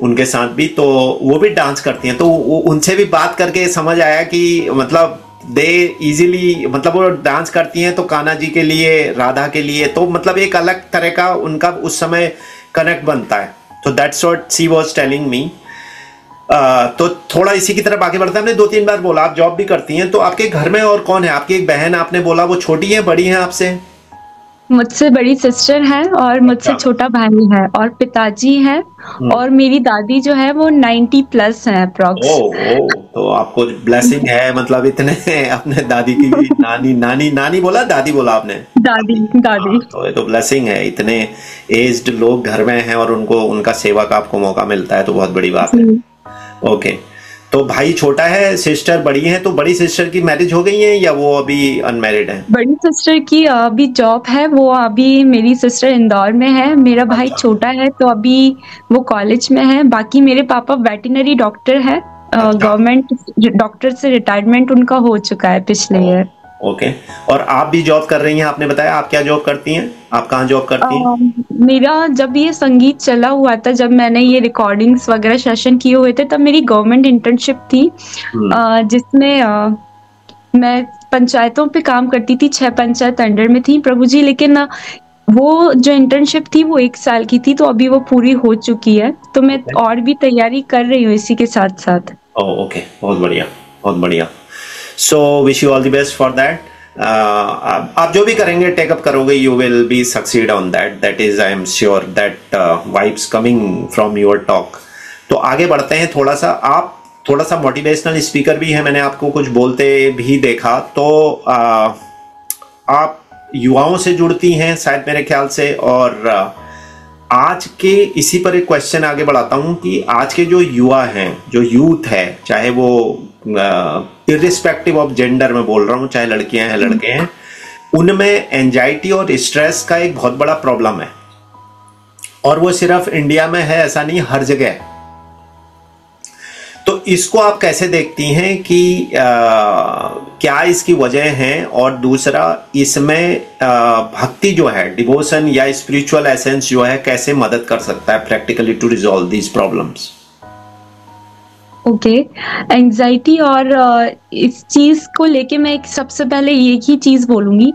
उनके साथ भी। तो वो भी डांस करती हैं, तो उनसे भी बात करके समझ आया कि मतलब दे इजीली, मतलब वो डांस करती हैं तो कान्हा जी के लिए, राधा के लिए, तो मतलब एक अलग तरह का उनका उस समय कनेक्ट बनता है। तो that's what she was telling me. तो थोड़ा इसी की तरफ आगे बढ़ते हैं। आपने 2-3 बार बोला आप जॉब भी करती हैं, तो आपके घर में और कौन है? आपकी एक बहन आपने बोला, वो छोटी है बड़ी है आपसे? मुझसे बड़ी सिस्टर है और मुझसे छोटा भाई है, और पिताजी है, और मेरी दादी जो है वो 90+ है अप्रॉक्स। तो आपको ब्लेसिंग है, मतलब इतने अपने दादी की भी नानी बोला, दादी बोला आपने? दादी। तो ये तो ब्लेसिंग है, इतने एज्ड लोग घर में हैं और उनका सेवा का आपको मौका मिलता है, तो बहुत बड़ी बात है। ओके, तो भाई छोटा है, सिस्टर बड़ी है, तो बड़ी सिस्टर की मैरिज हो गई है या वो अभी अनमैरिड है? बड़ी सिस्टर की अभी जॉब है, वो अभी, मेरी सिस्टर इंदौर में है, मेरा भाई छोटा है तो अभी वो कॉलेज में है। बाकी मेरे पापा वेटरनरी डॉक्टर है, गवर्नमेंट डॉक्टर से रिटायरमेंट उनका हो चुका है पिछले ईयर। ओके, और आप भी जॉब कर रही हैं, आपने बताया। आप क्या जॉब करती हैं? आप कहाँ जॉब करती हैं? मेरा जब ये संगीत चला हुआ था, जब मैंने ये रिकॉर्डिंग्स वगैरह सेशन किए हुए थे, तब मेरी गवर्नमेंट इंटर्नशिप थी, जिसमें मैं पंचायतों पे काम करती थी। 6 पंचायत अंडर में थी प्रभु जी, लेकिन वो जो इंटर्नशिप थी वो 1 साल की थी, तो अभी वो पूरी हो चुकी है, तो मैं और भी तैयारी कर रही हूँ इसी के साथ साथ। ओके, बहुत बढ़िया, बहुत बढ़िया। So wish you all the best for that. आप जो भी करेंगे, टेकअप करोगे, you will be succeed on that, that is, I am sure that vibes coming from your talk. तो आगे बढ़ते हैं थोड़ा सा। आप थोड़ा सा मोटिवेशनल स्पीकर भी है, मैंने आपको कुछ बोलते भी देखा, तो आप युवाओं से जुड़ती हैं शायद मेरे ख्याल से। और आज के इसी पर एक क्वेश्चन आगे बढ़ाता हूं कि आज के जो युवा हैं, जो यूथ है, चाहे वो इर्रिस्पेक्टिव ऑफ जेंडर में बोल रहा हूं, चाहे लड़कियां हैं लड़के हैं, उनमें एंजाइटी और स्ट्रेस का एक बहुत बड़ा प्रॉब्लम है। और वो सिर्फ इंडिया में है ऐसा नहीं, हर जगह है। तो इसको आप कैसे देखती हैं कि क्या इसकी वजह है, और दूसरा इसमें भक्ति जो है, डिवोशन या स्पिरिचुअल एसेंस जो है, कैसे मदद कर सकता है practically to resolve these problems? Okay, anxiety और इस चीज को लेके मैं एक सबसे पहले एक ही चीज बोलूंगी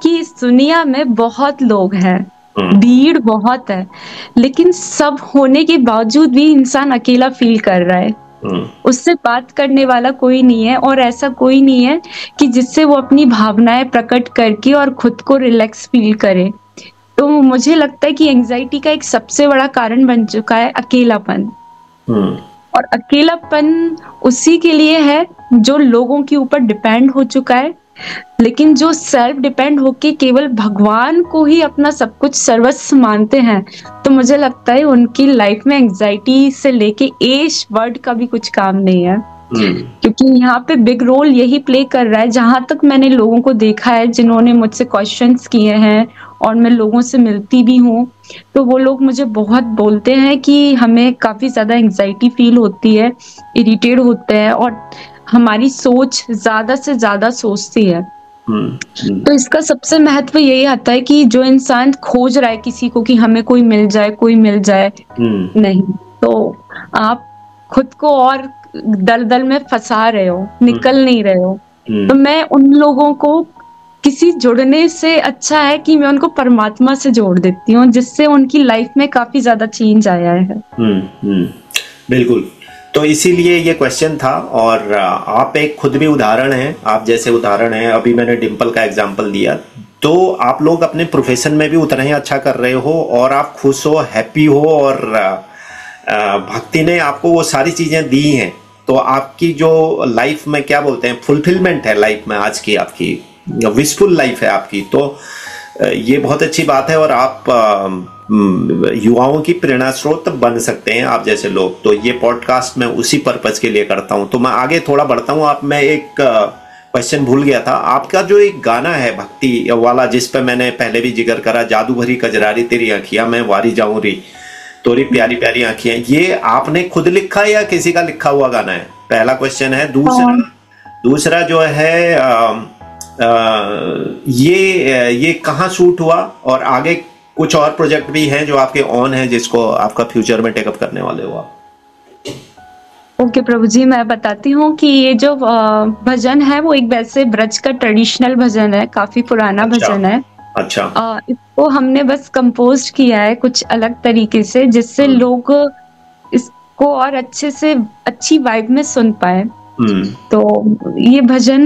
कि इस दुनिया में बहुत लोग हैं, भीड़ बहुत है, लेकिन सब होने के बावजूद भी इंसान अकेला फील कर रहा है। उससे बात करने वाला कोई नहीं है, और ऐसा कोई नहीं है कि जिससे वो अपनी भावनाएं प्रकट करके और खुद को रिलैक्स फील करे। तो मुझे लगता है कि एंजाइटी का एक सबसे बड़ा कारण बन चुका है अकेलापन। और अकेलापन उसी के लिए है जो लोगों के ऊपर डिपेंड हो चुका है, लेकिन जो सेल्फ डिपेंड होके केवल भगवान को ही अपना सब कुछ सर्वस्व मानते हैं, तो मुझे लगता है उनकी लाइफ में एंजाइटी से लेके एज वर्ड का भी कुछ काम नहीं है। क्योंकि यहाँ पे बिग रोल यही प्ले कर रहा है, जहां तक मैंने लोगों को देखा है जिन्होंने मुझसे क्वेश्चंस किए हैं और मैं लोगों से मिलती भी हूँ, तो वो लोग मुझे बहुत बोलते हैं कि हमें काफी ज्यादा एंजाइटी फील होती है, इरिटेट होते हैं और हमारी सोच ज्यादा से ज्यादा सोचती है। तो इसका सबसे महत्व यही आता है कि जो इंसान खोज रहा है किसी को कि हमें कोई मिल जाए, नहीं, तो आप खुद को और दलदल में फंसा रहे हो, निकल नहीं रहे हो। तो मैं उन लोगों को किसी जुड़ने से अच्छा है कि मैं उनको परमात्मा से जोड़ देती हूँ, जिससे उनकी लाइफ में काफी ज्यादा चेंज आया है। बिल्कुल, तो इसीलिए ये क्वेश्चन था। और आप एक खुद भी उदाहरण हैं, आप जैसे उदाहरण हैं, अभी मैंने डिम्पल का एग्जांपल दिया, तो आप लोग अपने प्रोफेशन में भी उतना ही अच्छा कर रहे हो और आप खुश हो, हैप्पी हो, और भक्ति ने आपको वो सारी चीजें दी हैं, तो आपकी जो लाइफ में क्या बोलते हैं, फुलफिलमेंट है लाइफ में, आज की आपकी विशफुल लाइफ है आपकी। तो ये बहुत अच्छी बात है, और आप युवाओं की प्रेरणा स्रोत बन सकते हैं, आप जैसे लोग। तो ये पॉडकास्ट मैं उसी पर्पज के लिए करता हूं। तो मैं आगे थोड़ा बढ़ता हूं। आप, मैं एक क्वेश्चन भूल गया था, आपका जो एक गाना है भक्ति वाला, जिस पे मैंने पहले भी जिक्र करा, जादू भरी कजरारी तेरी आँखियां, मैं वारी जाऊं री तोरी प्यारी प्यारी आँखियां, ये आपने खुद लिखा है या किसी का लिखा हुआ गाना है? पहला क्वेश्चन है। दूसरा जो है ये कहाँ शूट हुआ, और आगे कुछ और प्रोजेक्ट भी हैं जो आपके ऑन हैं, जिसको आपका फ्यूचर में टेकअप करने वाले हो आप? ओके प्रभु जी, मैं बताती हूँ कि ये जो भजन है वो एक वैसे ब्रज का ट्रेडिशनल भजन है, काफी पुराना भजन है। अच्छा। इसको हमने बस कंपोज किया है कुछ अलग तरीके से, जिससे लोग इसको और अच्छे से अच्छी वाइब में सुन पाए। तो ये भजन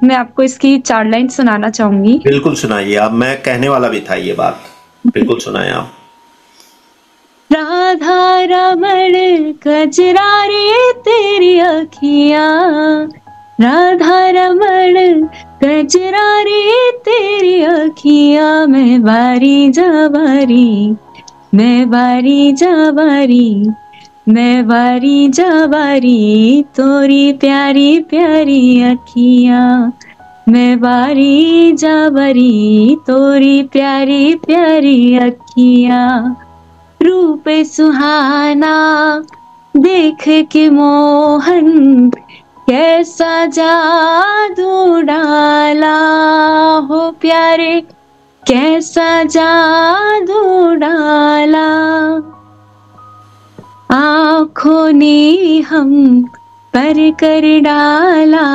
मैं आपको इसकी 4 लाइन सुनाना चाहूंगी। बिल्कुल सुनाइए आप, मैं कहने वाला भी था ये बात, बिल्कुल सुनाइए आप। राधा रमण कजरारे तेरी अखियां, राधा रमण कजरारे तेरी अखियां, मैं बारी जा बारी, मैं बारी जा बारी, मैं बारी जा बारी, तोरी प्यारी प्यारी अखियां, मैं बारी जा बारी, तोरी प्यारी प्यारी अखियां, रूप सुहाना देख के मोहन, कैसा जादू डाला हो प्यारे, कैसा जादू डाला, आँखों ने हम पर कर डाला,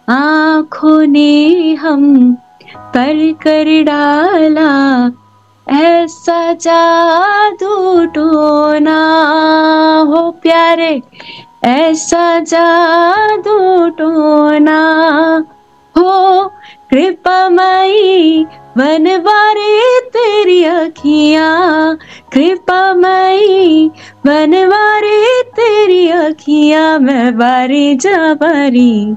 आँखों ने हम पर कर डाला, ऐसा जादू टोना हो प्यारे, ऐसा जादू टोना हो, कृपामयी बनवारे तेरी अखियां, कृपामयी बनवारे तेरी अखियां, मैं बारी जा बारी,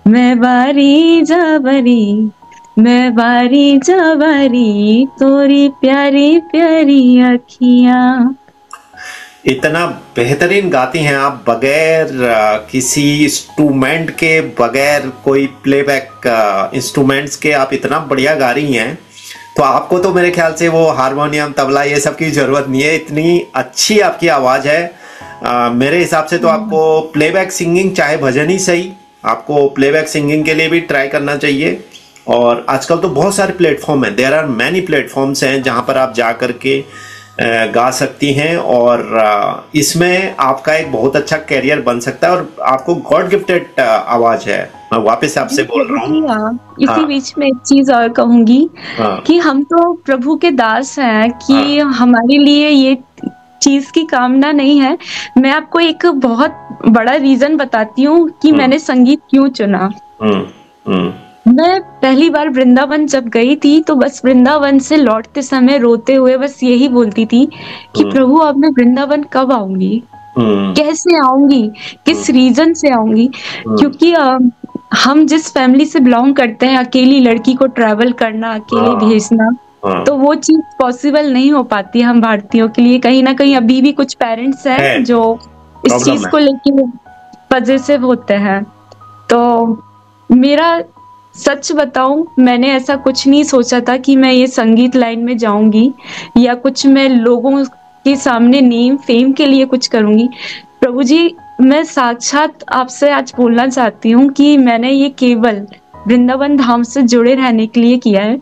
मैं बारी जा बारी, मैं बारी जा बारी, तोरी प्यारी प्यारी अखियां। इतना बेहतरीन गाती हैं आप, बगैर किसी इंस्ट्रूमेंट के, बगैर कोई प्लेबैक इंस्ट्रूमेंट्स के आप इतना बढ़िया गा रही हैं। तो आपको तो मेरे ख्याल से वो हारमोनियम, तबला, ये सब की जरूरत नहीं है, इतनी अच्छी आपकी आवाज़ है। मेरे हिसाब से तो आपको प्लेबैक सिंगिंग, चाहे भजन ही सही, आपको प्लेबैक सिंगिंग के लिए भी ट्राई करना चाहिए। और आजकल तो बहुत सारे प्लेटफॉर्म हैं, देयर आर मैनी प्लेटफॉर्म्स हैं जहां पर आप जा करके गा सकती हैं, और इसमें आपका एक बहुत अच्छा कैरियर बन सकता है, और आपको गॉड गिफ्टेड आवाज है। मैं वापस आपसे बोल रहा हूँ। इसी बीच में एक चीज और कहूंगी कि हम तो प्रभु के दास हैं, कि हमारे लिए ये चीज की कामना नहीं है। मैं आपको एक बहुत बड़ा रीजन बताती हूँ कि मैंने संगीत क्यों चुना। मैं पहली बार वृंदावन जब गई थी तो बस वृंदावन से लौटते समय रोते हुए बस यही बोलती थी कि प्रभु अब मैं वृंदावन कब आऊंगी, कैसे आऊंगी, किस रीजन से आऊंगी। क्योंकि हम जिस फैमिली से बिलोंग करते हैं, अकेली लड़की को ट्रैवल करना, अकेले भेजना, तो वो चीज पॉसिबल नहीं हो पाती हम भारतीयों के लिए। कहीं ना कहीं अभी भी कुछ पेरेंट्स हैं जो इस चीज को लेके पॉजिटिव होते हैं। तो मेरा सच बताऊं, मैंने ऐसा कुछ नहीं सोचा था कि मैं ये संगीत लाइन में जाऊंगी या कुछ मैं लोगों के सामने नेम फेम के लिए कुछ करूंगी। प्रभु जी, मैं साक्षात आपसे आज बोलना चाहती हूँ कि मैंने ये केवल वृंदावन धाम से जुड़े रहने के लिए किया है,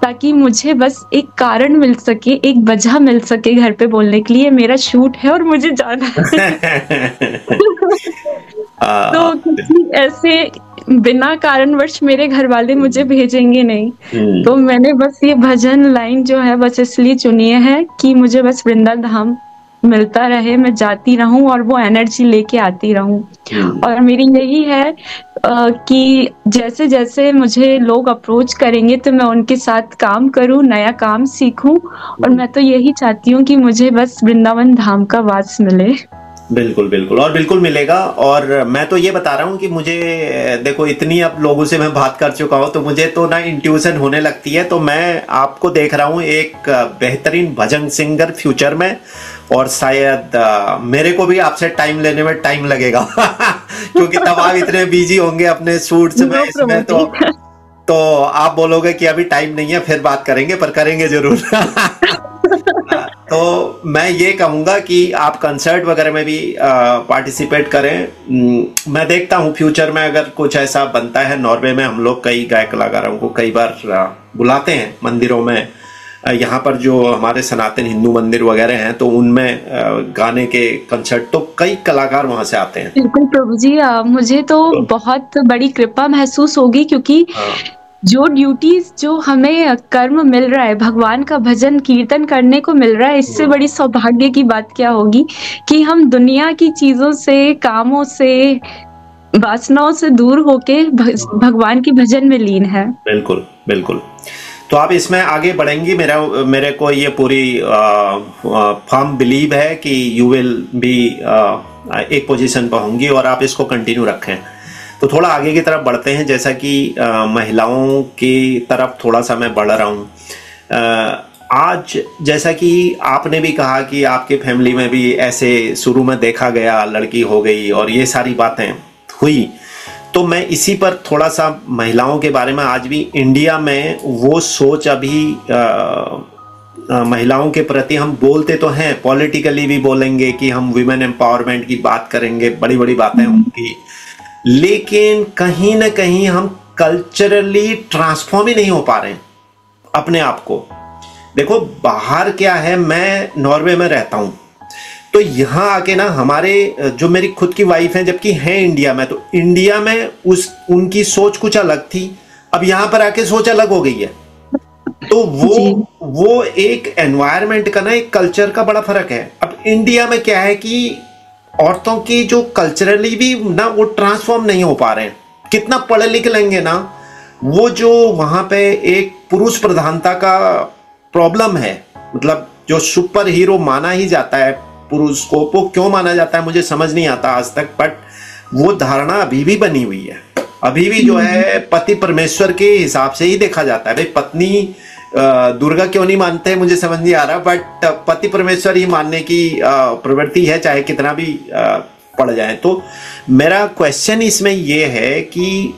ताकि मुझे बस एक कारण मिल सके, एक वजह मिल सके घर पे बोलने के लिए। मेरा शूट है और मुझे जाना है। तो किसी ऐसे बिना कारणवश मेरे घर वाले मुझे भेजेंगे नहीं। तो मैंने बस ये भजन लाइन जो है बस इसलिए चुनी है कि मुझे बस वृंदावन धाम मिलता रहे, मैं जाती रहूं और वो एनर्जी लेके आती रहूं। और मेरी यही है कि जैसे जैसे मुझे लोग अप्रोच करेंगे तो मैं उनके साथ काम करूं, नया काम सीखूं। और मैं तो यही चाहती हूँ कि मुझे बस वृंदावन धाम का वास मिले। बिल्कुल बिल्कुल, और बिल्कुल मिलेगा। और मैं तो ये बता रहा हूँ कि मुझे देखो, इतनी अब लोगों से मैं बात कर चुका हूँ तो मुझे तो ना इंट्यूशन होने लगती है। तो मैं आपको देख रहा हूँ एक बेहतरीन भजन सिंगर फ्यूचर में, और शायद मेरे को भी आपसे टाइम लेने में टाइम लगेगा क्योंकि तब आप इतने बिजी होंगे अपने शूट्स में, इसमें तो आप बोलोगे कि अभी टाइम नहीं है, फिर बात करेंगे, पर करेंगे जरूर। तो मैं ये कहूँगा कि आप कंसर्ट वगैरह में भी पार्टिसिपेट करें। मैं देखता हूँ फ्यूचर में अगर कुछ ऐसा बनता है। नॉर्वे में हम लोग कई गायक कलाकारों को कई बार बुलाते हैं मंदिरों में। यहाँ पर जो हमारे सनातन हिंदू मंदिर वगैरह हैं तो उनमें गाने के कंसर्ट, तो कई कलाकार वहां से आते हैं। बिल्कुल प्रभु जी, मुझे तो बहुत बड़ी कृपा महसूस होगी, क्योंकि जो ड्यूटीज, जो हमें कर्म मिल रहा है, भगवान का भजन कीर्तन करने को मिल रहा है, इससे बड़ी सौभाग्य की बात क्या होगी कि हम दुनिया की चीजों से, कामों से, वासनाओं से दूर होके भगवान के भजन में लीन है। बिल्कुल बिल्कुल। तो आप इसमें आगे बढ़ेंगी, मेरे को ये पूरी फर्म बिलीव है कि यू विल भी एक पोजीशन पर होंगी और आप इसको कंटिन्यू रखें। तो थोड़ा आगे की तरफ बढ़ते हैं, जैसा कि महिलाओं की तरफ थोड़ा सा मैं बढ़ रहा हूँ। आज जैसा कि आपने भी कहा कि आपके फैमिली में भी ऐसे शुरू में देखा गया, लड़की हो गई और ये सारी बातें हुई, तो मैं इसी पर थोड़ा सा महिलाओं के बारे में, आज भी इंडिया में वो सोच अभी महिलाओं के प्रति, हम बोलते तो हैं, पॉलिटिकली भी बोलेंगे कि हम वुमेन एम्पावरमेंट की बात करेंगे, बड़ी बड़ी बातें उनकी, लेकिन कहीं ना कहीं हम कल्चरली ट्रांसफॉर्म ही नहीं हो पा रहे हैं अपने आप को। देखो बाहर क्या है, मैं नॉर्वे में रहता हूं, तो यहाँ आके ना हमारे जो मेरी खुद की वाइफ है, जबकि है इंडिया में, तो इंडिया में उनकी सोच कुछ अलग थी, अब यहाँ पर आके सोच अलग हो गई है। तो वो एक एनवायरनमेंट का ना, एक कल्चर का बड़ा फर्क है। अब इंडिया में क्या है कि औरतों की जो कल्चरली भी ना वो ट्रांसफॉर्म नहीं हो पा रहे हैं। कितना पढ़े लिख लेंगे ना, वो जो वहां पे एक पुरुष प्रधानता का प्रॉब्लम है, मतलब जो सुपर हीरो माना ही जाता है पुरुष को, वो क्यों माना जाता है मुझे समझ नहीं आता आज तक, बट वो धारणा अभी भी बनी हुई है। अभी भी जो है पति परमेश्वर के हिसाब से ही देखा जाता है। भाई पत्नी दुर्गा क्यों नहीं मानते मुझे समझ नहीं आ रहा, बट पति परमेश्वर ही मानने की प्रवृत्ति है, चाहे कितना भी पड़ जाए। तो मेरा क्वेश्चन इसमें यह है कि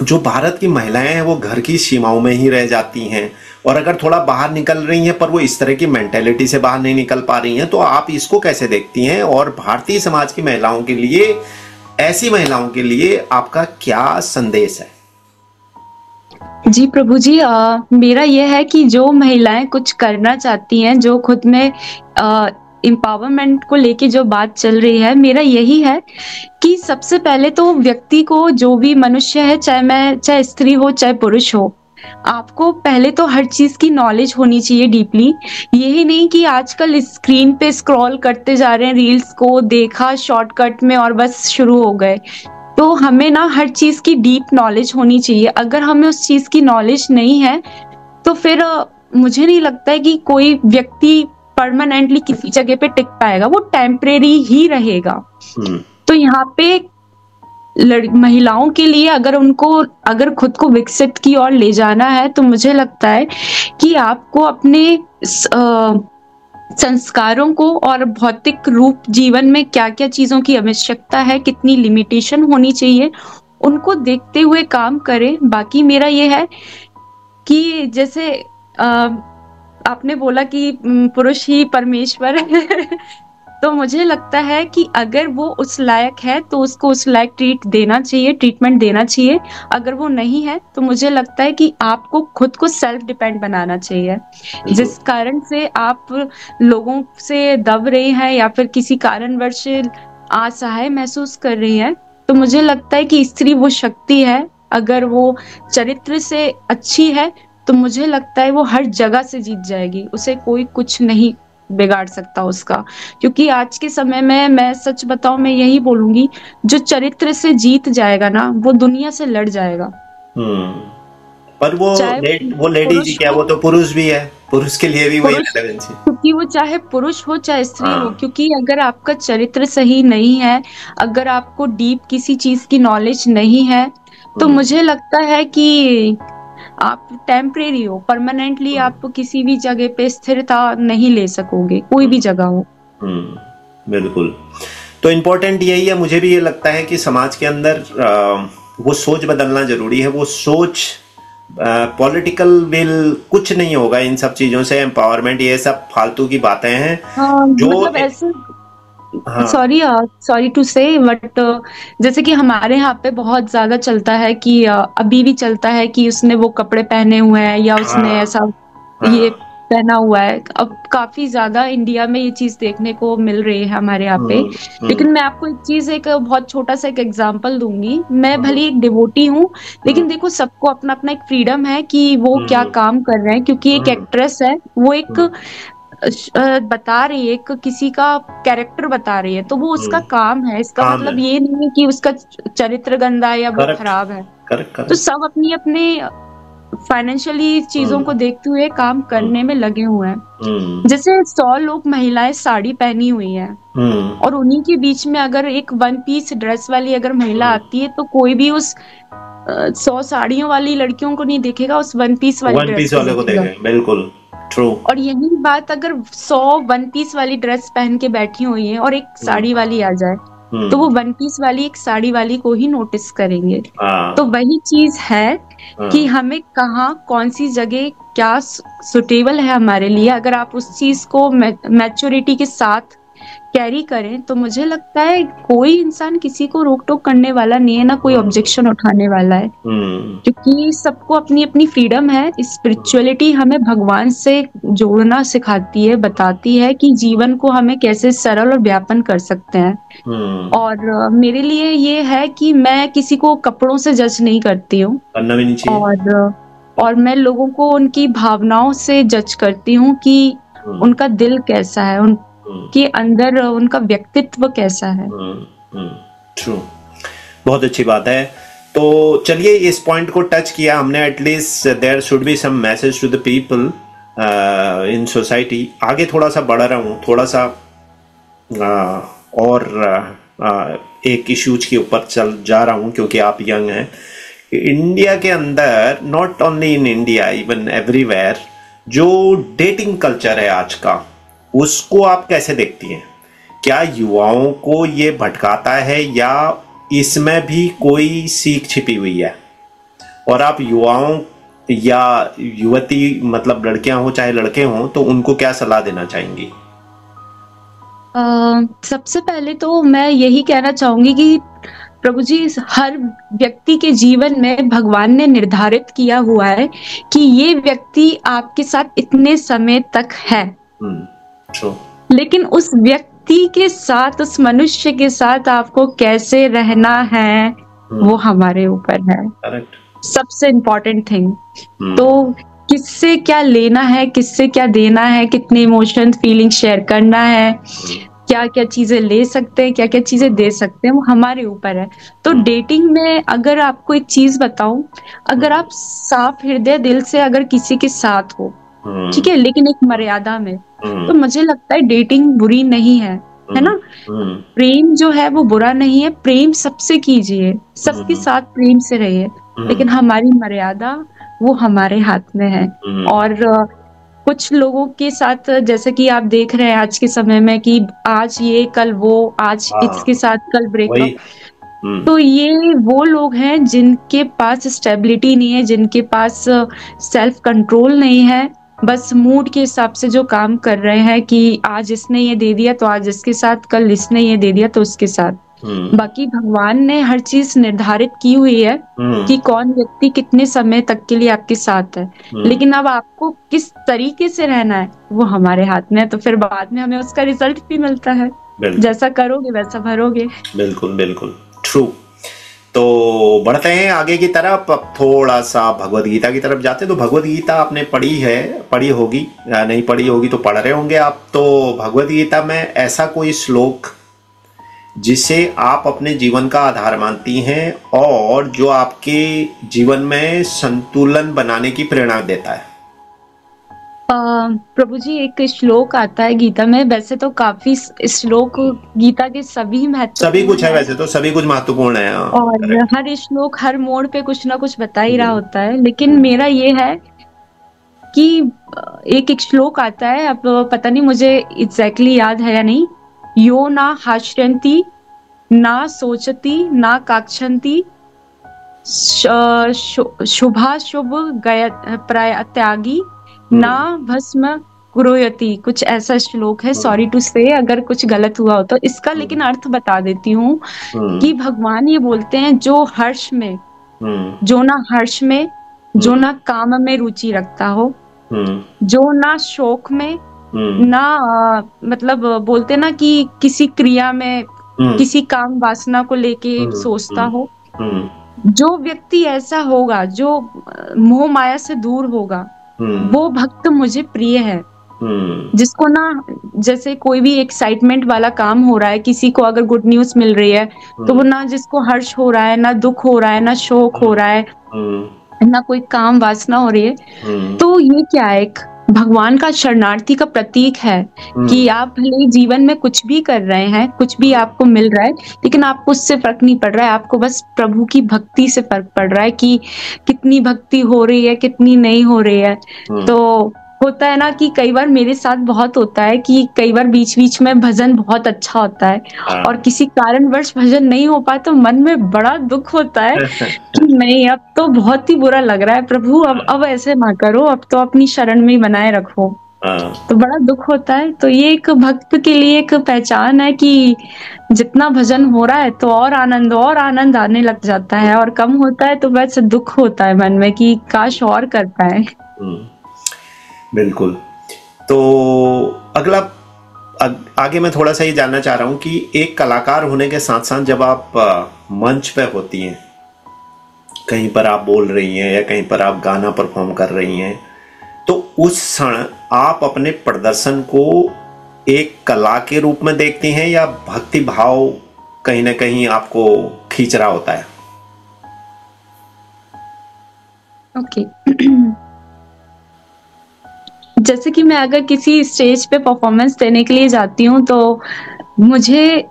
जो भारत की महिलाएं हैं वो घर की सीमाओं में ही रह जाती हैं, और अगर थोड़ा बाहर निकल रही हैं पर वो इस तरह की मेंटेलिटी से बाहर नहीं निकल पा रही हैं, तो आप इसको कैसे देखती हैं? और भारतीय समाज की महिलाओं के लिए, ऐसी महिलाओं के लिए आपका क्या संदेश है? जी प्रभु जी, मेरा यह है कि जो महिलाएं कुछ करना चाहती हैं, जो खुद में एम्पावरमेंट को लेके जो बात चल रही है, मेरा यही है कि सबसे पहले तो व्यक्ति को, जो भी मनुष्य है, चाहे स्त्री हो चाहे पुरुष हो, आपको पहले तो हर चीज की नॉलेज होनी चाहिए डीपली। यही नहीं कि आजकल स्क्रीन पे स्क्रॉल करते जा रहे हैं, रील्स को देखा शॉर्टकट में और बस शुरू हो गए। तो हमें ना हर चीज की डीप नॉलेज होनी चाहिए। अगर हमें उस चीज की नॉलेज नहीं है तो फिर मुझे नहीं लगता है कि कोई व्यक्ति परमानेंटली किसी जगह पे टिक पाएगा, वो टेम्परेरी ही रहेगा। तो यहाँ पे महिलाओं के लिए अगर खुद को विकसित की ओर ले जाना है, तो मुझे लगता है कि आपको अपने संस्कारों को और भौतिक रूप जीवन में क्या क्या चीजों की आवश्यकता है, कितनी लिमिटेशन होनी चाहिए, उनको देखते हुए काम करें। बाकी मेरा ये है कि जैसे आपने बोला कि पुरुष ही परमेश्वर तो मुझे लगता है कि अगर वो उस लायक है तो उसको उस लायक ट्रीटमेंट देना चाहिए। अगर वो नहीं है तो मुझे लगता है कि आपको खुद को सेल्फ डिपेंड बनाना चाहिए। जिस कारण से आप लोगों से दब रहे हैं या फिर किसी कारणवश असहाय महसूस कर रही हैं, तो मुझे लगता है कि स्त्री वो शक्ति है। अगर वो चरित्र से अच्छी है तो मुझे लगता है वो हर जगह से जीत जाएगी, उसे कोई कुछ नहीं बिगाड़ सकता उसका। क्योंकि आज के समय में मैं सच बताऊं, मैं यही बोलूंगी, जो चरित्र से जीत जाएगा ना, वो दुनिया से लड़ जाएगा। पर वो लेडी जी क्या, वो तो पुरुष भी है, पुरुष के लिए भी वही रेलेवेंस है, क्योंकि वो चाहे पुरुष हो चाहे स्त्री हो। क्योंकि अगर आपका चरित्र सही नहीं है, अगर आपको डीप किसी चीज की नॉलेज नहीं है, तो मुझे लगता है कि आप टेम्परेरी हो, परमानेंटली आप किसी भी जगह पे स्थिरता नहीं ले सकोगे, कोई भी जगह हो। बिल्कुल। तो इम्पोर्टेंट यही है, मुझे भी ये लगता है कि समाज के अंदर वो सोच बदलना जरूरी है। वो सोच, पॉलिटिकल विल कुछ नहीं होगा इन सब चीजों से। एम्पावरमेंट, ये सब फालतू की बातें हैं। जो मतलब ऐसे सॉरी टू से, बट जैसे कि हमारे यहाँ पे बहुत ज्यादा चलता है कि अभी भी चलता है कि उसने वो कपड़े पहने हुए हैं या उसने ऐसा ये पहना हुआ है। अब काफी ज्यादा इंडिया में ये चीज देखने को मिल रही है हमारे यहाँ पे। लेकिन मैं आपको एक चीज, एक बहुत छोटा सा एक एग्जांपल दूंगी। मैं भले एक डिवोटी हूँ, लेकिन देखो सबको अपना अपना एक फ्रीडम है कि वो क्या काम कर रहे हैं। क्योंकि एक एक्ट्रेस है, वो एक बता रही है, किसी का कैरेक्टर बता रही है, तो वो उसका काम है। इसका मतलब ये नहीं है कि उसका चरित्र गंदा है या वो खराब है। तो सब अपनी अपने फाइनेंशियली चीजों को देखते हुए काम करने में लगे हुए हैं। जैसे 100 लोग महिलाएं साड़ी पहनी हुई हैं, और उन्हीं के बीच में अगर एक 1 पीस ड्रेस वाली अगर महिला आती है, तो कोई भी उस 100 साड़ियों वाली लड़कियों को नहीं देखेगा, उस 1 पीस वाली ड्रेस को देखेगा। बिल्कुल ट्रू। और यही बात अगर 100 1 पीस वाली ड्रेस पहन के बैठी हुई है और एक साड़ी वाली आ जाए, तो वो 1 पीस वाली एक साड़ी वाली को ही नोटिस करेंगे। तो वही चीज है कि हमें कहाँ, कौन सी जगह क्या सुटेबल है हमारे लिए। अगर आप उस चीज को मैच्योरिटी के साथ कैरी करें, तो मुझे लगता है कोई इंसान किसी को रोक टोक करने वाला नहीं है, ना कोई ऑब्जेक्शन उठाने वाला है। क्योंकि सबको अपनी अपनी फ्रीडम है। स्पिरिचुअलिटी हमें भगवान से जोड़ना सिखाती है, बताती है कि जीवन को हमें कैसे सरल और व्यापन कर सकते हैं। और मेरे लिए ये है कि मैं किसी को कपड़ों से जज नहीं करती हूँ, और मैं लोगों को उनकी भावनाओं से जज करती हूँ कि उनका दिल कैसा है, उनके अंदर उनका व्यक्तित्व कैसा है। ट्रू, बहुत अच्छी बात है। तो चलिए, इस पॉइंट को टच किया हमने। At least there should be some message to the people in society. आगे थोड़ा सा बढ़ रहा हूँ, थोड़ा सा और एक इश्यूज के ऊपर चल जा रहा हूँ, क्योंकि आप यंग हैं। इंडिया के अंदर, not only in India, even everywhere, जो डेटिंग कल्चर है आज का, उसको आप कैसे देखती हैं? क्या युवाओं को ये भटकाता है या इसमें भी कोई सीख छिपी हुई है? और आप युवाओं या युवती मतलब लड़कियां हो चाहे लड़के हों, तो उनको क्या सलाह देना चाहेंगी? सबसे पहले तो मैं यही कहना चाहूंगी कि प्रभु जी हर व्यक्ति के जीवन में भगवान ने निर्धारित किया हुआ है कि ये व्यक्ति आपके साथ इतने समय तक है, ट्रू। लेकिन उस व्यक्ति के साथ, उस मनुष्य के साथ आपको कैसे रहना है वो हमारे ऊपर है। करेक्ट। सबसे इम्पोर्टेंट थिंग। तो किससे क्या लेना है, किससे क्या देना है, कितने इमोशंस फीलिंग शेयर करना है, क्या क्या चीजें ले सकते हैं, क्या क्या चीजें दे सकते हैं, वो हमारे ऊपर है। तो डेटिंग में अगर आपको एक चीज बताऊं, अगर आप साफ हृदय दिल से अगर किसी के साथ हो, ठीक है, लेकिन एक मर्यादा में, तो मुझे लगता है डेटिंग बुरी नहीं है ना। प्रेम जो है वो बुरा नहीं है, प्रेम सबसे कीजिए, सबके साथ प्रेम से रहिए, लेकिन हमारी मर्यादा वो हमारे हाथ में है। और कुछ लोगों के साथ जैसे कि आप देख रहे हैं आज के समय में कि आज ये कल वो, आज इसके साथ कल ब्रेकअप, तो ये वो लोग हैं जिनके पास स्टेबिलिटी नहीं है, जिनके पास सेल्फ कंट्रोल नहीं है, बस मूड के हिसाब से जो काम कर रहे हैं कि आज इसने ये दे दिया तो आज इसके साथ, कल इसने ये दे दिया तो उसके साथ। बाकी भगवान ने हर चीज निर्धारित की हुई है कि कौन व्यक्ति कितने समय तक के लिए आपके साथ है, लेकिन अब आपको किस तरीके से रहना है वो हमारे हाथ में है। तो फिर बाद में हमें उसका रिजल्ट भी मिलता है, जैसा करोगे वैसा भरोगे। बिल्कुल बिल्कुल ट्रू। तो बढ़ते हैं आगे की तरफ, अब थोड़ा सा भगवत गीता की तरफ जाते हैं। तो भगवत गीता आपने पढ़ी है, पढ़ी होगी या नहीं पढ़ी होगी तो पढ़ रहे होंगे आप। तो भगवत गीता में ऐसा कोई श्लोक जिसे आप अपने जीवन का आधार मानती हैं और जो आपके जीवन में संतुलन बनाने की प्रेरणा देता है? प्रभु जी एक श्लोक आता है गीता में, वैसे तो काफी श्लोक गीता के सभी महत्वपूर्ण, सभी कुछ है, वैसे तो सभी कुछ महत्वपूर्ण है। और हर श्लोक हर मोड़ पे कुछ ना कुछ बता ही रहा होता है, लेकिन मेरा ये है कि एक श्लोक आता है, अब पता नहीं मुझे एग्जैक्टली याद है या नहीं, यो ना हास्यन्ति ना सोचती ना काक्षन्ति शुभाशुभ त्यागी ना भस्म कुरोयति, कुछ ऐसा श्लोक है। सॉरी टू से अगर कुछ गलत हुआ हो तो इसका, लेकिन अर्थ बता देती हूँ कि भगवान ये बोलते हैं जो हर्ष में, जो ना हर्ष में, जो ना काम में रुचि रखता हो, जो ना शोक में ना मतलब बोलते ना कि किसी क्रिया में किसी काम वासना को लेके सोचता हो, जो व्यक्ति ऐसा होगा जो मोह माया से दूर होगा वो भक्त मुझे प्रिय है। जिसको ना, जैसे कोई भी एक्साइटमेंट वाला काम हो रहा है, किसी को अगर गुड न्यूज मिल रही है तो वो ना जिसको हर्ष हो रहा है, ना दुख हो रहा है, ना शोक हो रहा है, ना कोई काम वासना हो रही है, तो ये क्या है, एक भगवान का शरणार्थी का प्रतीक है कि आप भले जीवन में कुछ भी कर रहे हैं, कुछ भी आपको मिल रहा है, लेकिन आपको उससे फर्क नहीं पड़ रहा है, आपको बस प्रभु की भक्ति से फर्क पड़ रहा है कि कितनी भक्ति हो रही है, कितनी नहीं हो रही है। तो होता है ना कि कई बार मेरे साथ बहुत होता है कि कई बार बीच बीच में भजन बहुत अच्छा होता है और किसी कारणवश भजन नहीं हो पाए तो मन में बड़ा दुख होता है कि नहीं, अब तो बहुत ही बुरा लग रहा है प्रभु, अब ऐसे ना करो, अब तो अपनी शरण में ही बनाए रखो। तो बड़ा दुख होता है। तो ये एक भक्त के लिए एक पहचान है कि जितना भजन हो रहा है तो और आनंद आने लग जाता है, और कम होता है तो बस दुख होता है मन में कि काश और कर पाए। बिल्कुल। तो अगला आगे मैं थोड़ा सा ये जानना चाह रहा हूँ कि एक कलाकार होने के साथ साथ जब आप मंच पे होती हैं, कहीं पर आप बोल रही हैं या कहीं पर आप गाना परफॉर्म कर रही हैं, तो उस क्षण आप अपने प्रदर्शन को एक कला के रूप में देखती हैं या भक्ति भाव कहीं ना कहीं आपको खींच रहा होता है? ओके जैसे कि मैं अगर किसी स्टेज पे परफॉर्मेंस देने के लिए जाती हूँ तो मुझे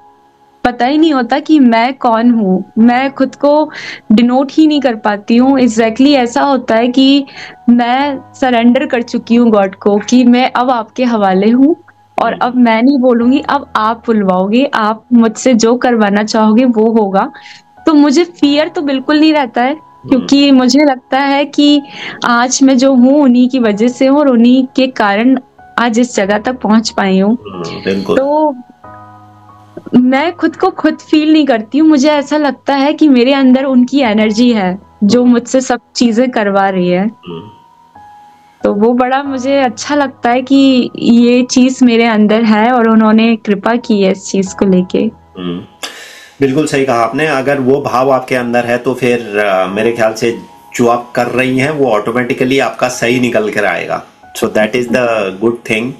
पता ही नहीं होता कि मैं कौन हूँ, मैं खुद को डिनोट ही नहीं कर पाती हूँ। एग्जैक्टली ऐसा होता है कि मैं सरेंडर कर चुकी हूँ गॉड को कि मैं अब आपके हवाले हूँ और अब मैं नहीं बोलूंगी, अब आप बुलवाओगे, आप मुझसे जो करवाना चाहोगे वो होगा। तो मुझे फियर तो बिल्कुल नहीं रहता है क्योंकि मुझे लगता है कि आज मैं जो हूँ उन्हीं की वजह से हूँ और उन्हीं के कारण आज इस जगह तक पहुंच पाई हूँ। बिल्कुल। तो मैं खुद को खुद फील नहीं करती हूँ, मुझे ऐसा लगता है कि मेरे अंदर उनकी एनर्जी है जो मुझसे सब चीजें करवा रही है। तो वो बड़ा मुझे अच्छा लगता है कि ये चीज मेरे अंदर है और उन्होंने कृपा की है इस चीज को लेके। बिल्कुल सही कहा आपने। अगर वो भाव आपके अंदर है तो फिर मेरे ख्याल से जो आप कर रही हैं वो ऑटोमेटिकली आपका सही निकल कर आएगा। So that is the good thing.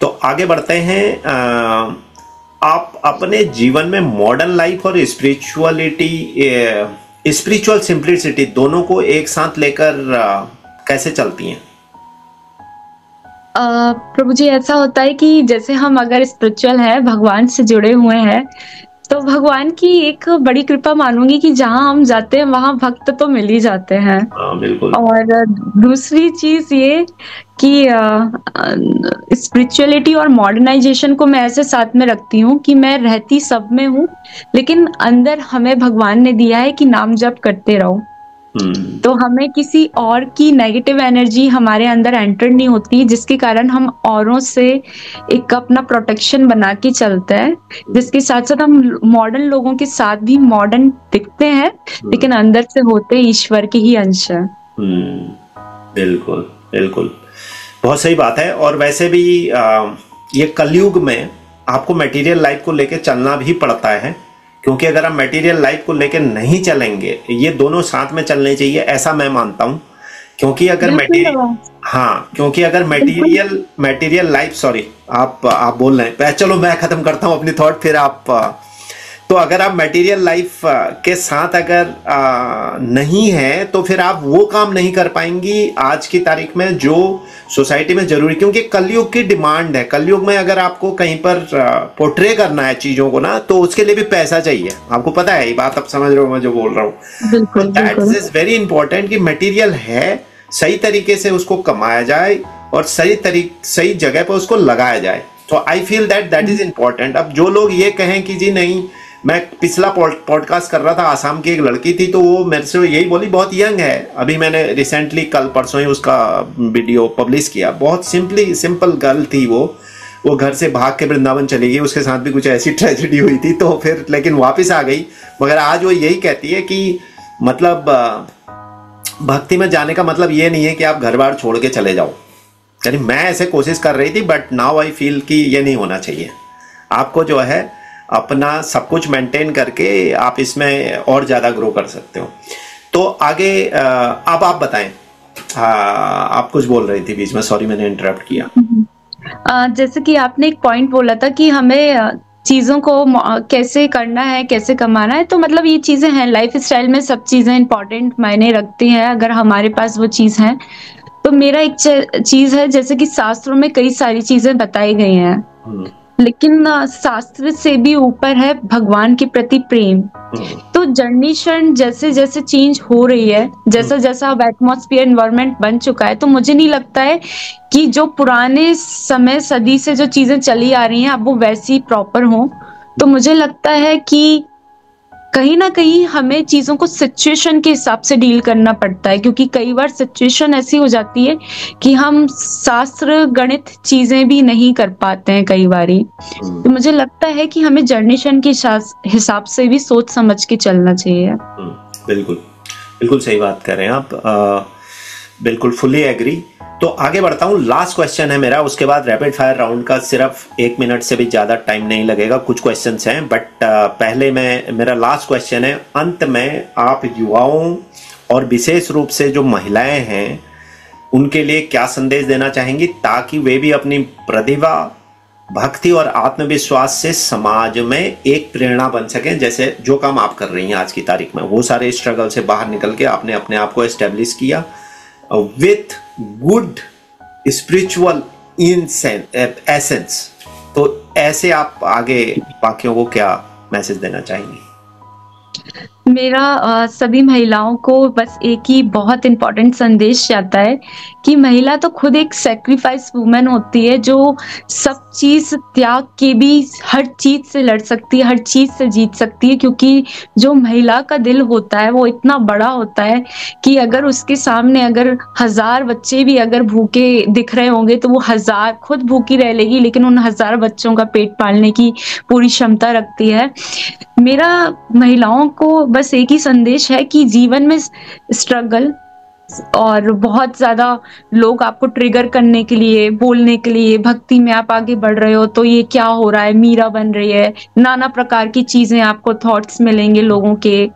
तो आगे बढ़ते हैं। आप अपने जीवन में मॉडर्न लाइफ और स्पिरिचुअल सिंप्लिसिटी दोनों को एक साथ लेकर कैसे चलती हैं? प्रभु जी, ऐसा होता है कि जैसे हम अगर स्पिरिचुअल है, भगवान से जुड़े हुए हैं, तो भगवान की एक बड़ी कृपा मानूंगी कि जहां हम जाते हैं वहां भक्त तो मिल ही जाते हैं। बिल्कुल। और दूसरी चीज ये कि स्पिरिचुअलिटी और मॉडर्नाइजेशन को मैं ऐसे साथ में रखती हूँ कि मैं रहती सब में हूँ, लेकिन अंदर हमें भगवान ने दिया है कि नाम जप करते रहो। तो हमें किसी और की नेगेटिव एनर्जी हमारे अंदर एंटर नहीं होती, जिसके कारण हम औरों से एक अपना प्रोटेक्शन बना के चलते हैं, जिसके साथ साथ हम मॉडर्न लोगों के साथ भी मॉडर्न दिखते हैं, लेकिन अंदर से होते ईश्वर के ही अंश है। बिल्कुल बिल्कुल, बहुत सही बात है। और वैसे भी ये कलयुग में आपको मटेरियल लाइफ को लेकर चलना भी पड़ता है, क्योंकि अगर आप मटेरियल लाइफ को लेकर नहीं चलेंगे, ये दोनों साथ में चलने चाहिए, ऐसा मैं मानता हूं। क्योंकि अगर मटेरियल लाइफ, सॉरी आप बोल रहे हैं, चलो मैं खत्म करता हूं अपनी थॉट, फिर आप। तो अगर आप मटेरियल लाइफ के साथ अगर नहीं है तो फिर आप वो काम नहीं कर पाएंगी आज की तारीख में जो सोसाइटी में जरूरी, क्योंकि कलयुग की डिमांड है। कलयुग में अगर आपको कहीं पर पोर्ट्रे करना है चीजों को ना, तो उसके लिए भी पैसा चाहिए। आपको पता है ये बात, आप समझ रहे हो मैं जो बोल रहा हूँ। दैट इज वेरी इंपॉर्टेंट कि मटेरियल है, सही तरीके से उसको कमाया जाए और सही जगह पर उसको लगाया जाए। तो I feel that is important. अब जो लोग ये कहें कि जी नहीं, मैं पिछला पॉडकास्ट कर रहा था, आसाम की एक लड़की थी, तो वो मेरे से यही बोली, बहुत यंग है, अभी मैंने रिसेंटली कल परसों ही उसका वीडियो पब्लिश किया। बहुत सिंपल गर्ल थी वो घर से भाग के वृंदावन चली गई, उसके साथ भी कुछ ऐसी ट्रेजेडी हुई थी, तो फिर लेकिन वापस आ गई। मगर आज वो यही कहती है कि मतलब भक्ति में जाने का मतलब ये नहीं है कि आप घर बार छोड़ के चले जाओ। यानी मैं ऐसे कोशिश कर रही थी, बट नाउ आई फील कि ये नहीं होना चाहिए। आपको जो है अपना सब कुछ मेंटेन करके आप इसमें और ज्यादा ग्रो कर सकते हो। तो आगे अब आप बताएं। आप कुछ बोल रही थी बीच में, सॉरी मैंने इंटरप्ट किया। जैसे कि आपने एक पॉइंट बोला था कि हमें चीजों को कैसे करना है, कैसे कमाना है, तो मतलब ये चीजें हैं लाइफ स्टाइल में, सब चीजें इंपॉर्टेंट मायने रखती हैं अगर हमारे पास वो चीज है। तो मेरा एक चीज है, जैसे कि शास्त्रों में कई सारी चीजें बताई गई हैं, लेकिन शास्त्र से भी ऊपर है भगवान के प्रति प्रेम। तो जनरेशन जैसे जैसे चेंज हो रही है, जैसा जैसा अब एटमॉस्फेयर एनवायरनमेंट बन चुका है, तो मुझे नहीं लगता है कि जो पुराने समय सदी से जो चीजें चली आ रही हैं अब वो वैसी प्रॉपर हो। तो मुझे लगता है कि कहीं ना कहीं हमें चीजों को सिचुएशन के हिसाब से डील करना पड़ता है, क्योंकि कई बार सिचुएशन ऐसी हो जाती है कि हम शास्त्र गणित चीजें भी नहीं कर पाते हैं कई बारी। तो मुझे लगता है कि हमें जनरेशन के हिसाब से भी सोच समझ के चलना चाहिए। बिल्कुल बिल्कुल सही बात कर रहे हैं आप, बिल्कुल फुली एग्री। तो आगे बढ़ता हूँ, लास्ट क्वेश्चन है मेरा, उसके बाद रैपिड फायर राउंड का सिर्फ 1 मिनट से भी ज्यादा टाइम नहीं लगेगा। कुछ क्वेश्चंस हैं, बट पहले मेरा लास्ट क्वेश्चन है। अंत में आप युवाओं और विशेष रूप से जो महिलाएं हैं उनके लिए क्या संदेश देना चाहेंगी, ताकि वे भी अपनी प्रतिभा, भक्ति और आत्मविश्वास से समाज में एक प्रेरणा बन सकें? जैसे जो काम आप कर रही हैं आज की तारीख में, वो सारे स्ट्रगल से बाहर निकल के आपने अपने आप को एस्टेब्लिश किया विथ गुड स्पिरिचुअल एसेंस। तो ऐसे आप आगे बाकियों को क्या मैसेज देना चाहेंगे? मेरा सभी महिलाओं को बस एक ही बहुत इम्पोर्टेंट संदेश जाता है कि महिला तो खुद एक सैक्रिफाइस वुमन होती है, जो सब चीज़ त्याग के भी हर चीज़ से लड़ सकती है, हर चीज़ से जीत सकती है, क्योंकि जो महिला का दिल होता है वो इतना बड़ा होता है कि अगर उसके सामने अगर 1000 बच्चे भी अगर भूखे दिख रहे होंगे तो वो 1000 खुद भूखी रह लेगी, लेकिन उन 1000 बच्चों का पेट पालने की पूरी क्षमता रखती है। मेरा महिलाओं को बस एक ही संदेश है कि जीवन में स्ट्रगल और बहुत ज़्यादा लोग आपको ट्रिगर करने के लिए, बोलने के लिए, भक्ति में आप आगे बढ़ रहे हो तो ये क्या हो रहा है, मीरा बन रही है, नाना प्रकार की चीज़ें आपको थॉट्स मिलेंगे लोगों के।